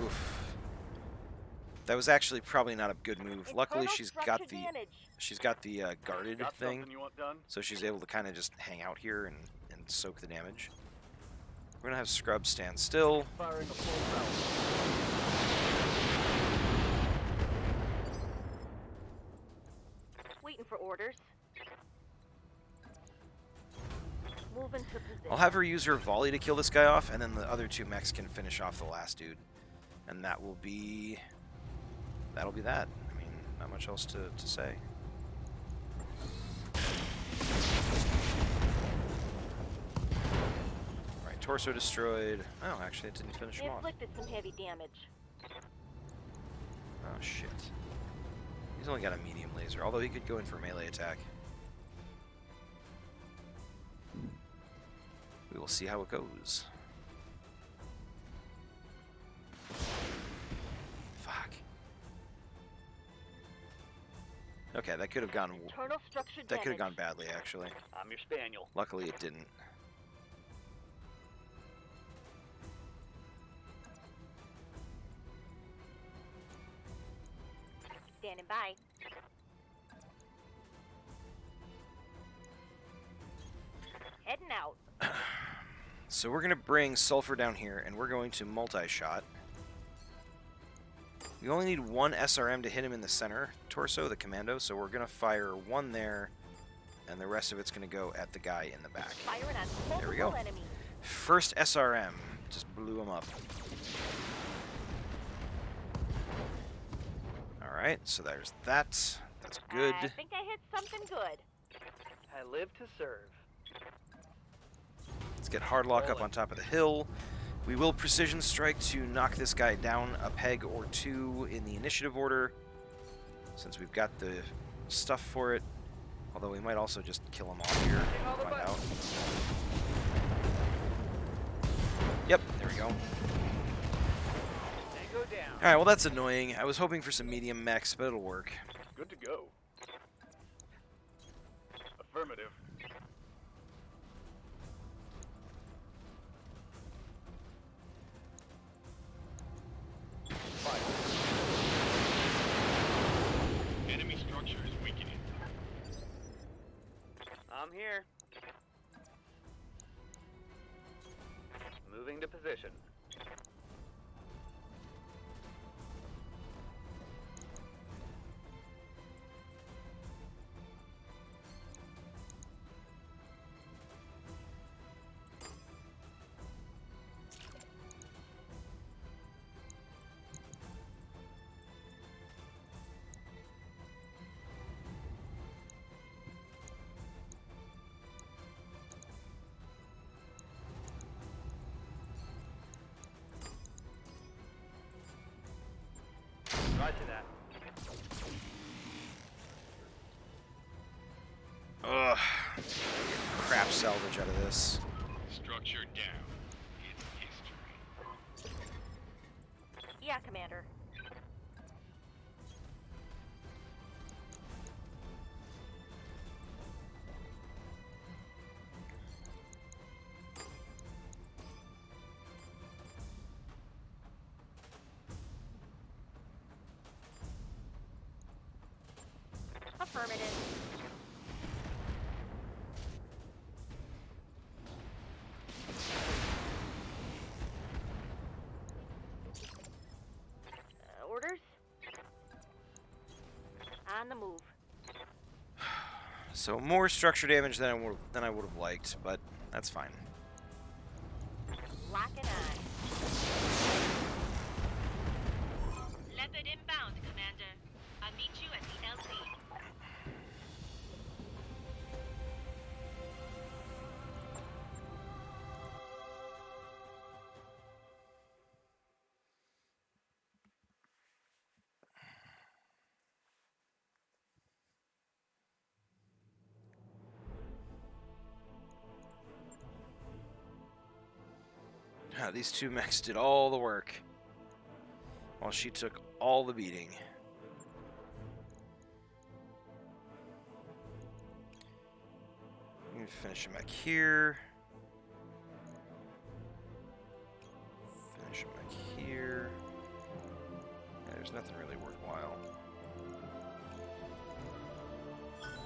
Oof. That was actually probably not a good move. Luckily, Internal she's structure got the guarded Got thing, something you want done? so she's able to kind of just hang out here and soak the damage. We're gonna have Scrub stand still. Firing a full round. Waiting for orders. Move into position. I'll have her use her volley to kill this guy off, and then the other two mechs can finish off the last dude. And that'll be that. I mean, not much else to say. Alright, torso destroyed. Oh, actually, it didn't finish him off. Inflicted some heavy damage. Oh, shit. He's only got a medium laser, although he could go in for melee attack. We will see how it goes. Fuck. Okay, that could have gone. Internal structure That could have gone damage. badly, actually. I'm your spaniel. Luckily, it didn't. Standing by. Heading out. So we're gonna bring Sulfur down here, and we're going to multi-shot. We only need one SRM to hit him in the center torso, the commando, so we're gonna fire one there, and the rest of it's gonna go at the guy in the back. Firing on There we multiple go. enemies. First SRM, just blew him up. Alright, so there's that. That's good. I think I hit something good. I live to serve. Let's get Hardlock up on top of the hill. We will precision strike to knock this guy down a peg or two in the initiative order, since we've got the stuff for it. Although we might also just kill him off here. We'll find out. Yep, there we go. Tango down. Alright, well that's annoying. I was hoping for some medium mechs, but it'll work. Good to go. Affirmative. Enemy structure is weakening. I'm here. Moving to position. Roger that. Ugh. Crap salvage out of this. Structure down. It's history. Yeah, Commander. Affirmative. Orders? On the move. So more structure damage than I would have liked, but that's fine. Locking on. Leopard inbound, Commander. I'll meet you at the LZ. These two mechs did all the work, while she took all the beating. I'm gonna finish him back here. Finish him back here. Yeah, there's nothing really worthwhile.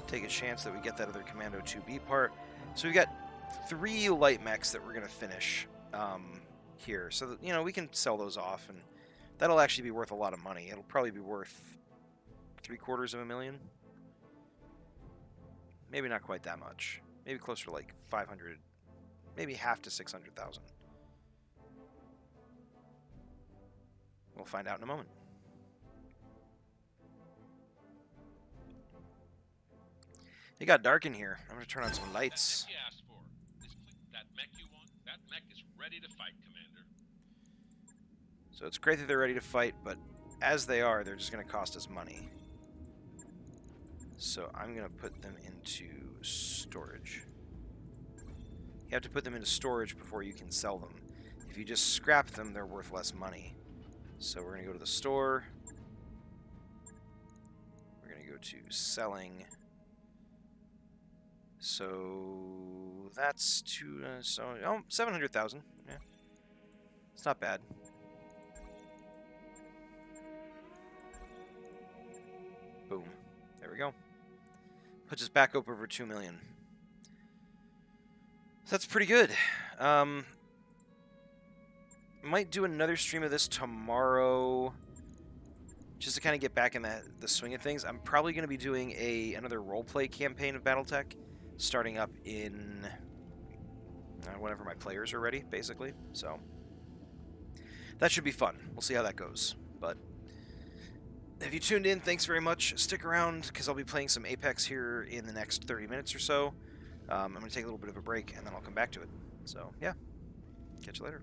Take a chance that we get that other Commando 2B part. So we got 3 light mechs that we're gonna finish here. So that, you know, we can sell those off, and that'll actually be worth a lot of money. It'll probably be worth $750,000. Maybe not quite that much. Maybe closer to like 500, maybe half to 600,000. We'll find out in a moment. It got dark in here. I'm gonna turn on some lights. That mech you asked for. That mech you want? That mech is ready to fight, Commander. So it's great that they're ready to fight, but as they are, they're just gonna cost us money. So I'm gonna put them into storage. You have to put them into storage before you can sell them. If you just scrap them, they're worth less money. So we're gonna go to the store. We're gonna go to selling. So that's 700,000. Yeah, it's not bad. Boom. There we go. Puts us back up over 2 million. So that's pretty good. Might do another stream of this tomorrow, just to kind of get back in the swing of things. I'm probably going to be doing another roleplay campaign of Battletech, starting up in whenever my players are ready, basically. So that should be fun. We'll see how that goes. But if you tuned in, thanks very much. Stick around, because I'll be playing some Apex here in the next 30 minutes or so. I'm going to take a little bit of a break, and then I'll come back to it. So, yeah. Catch you later.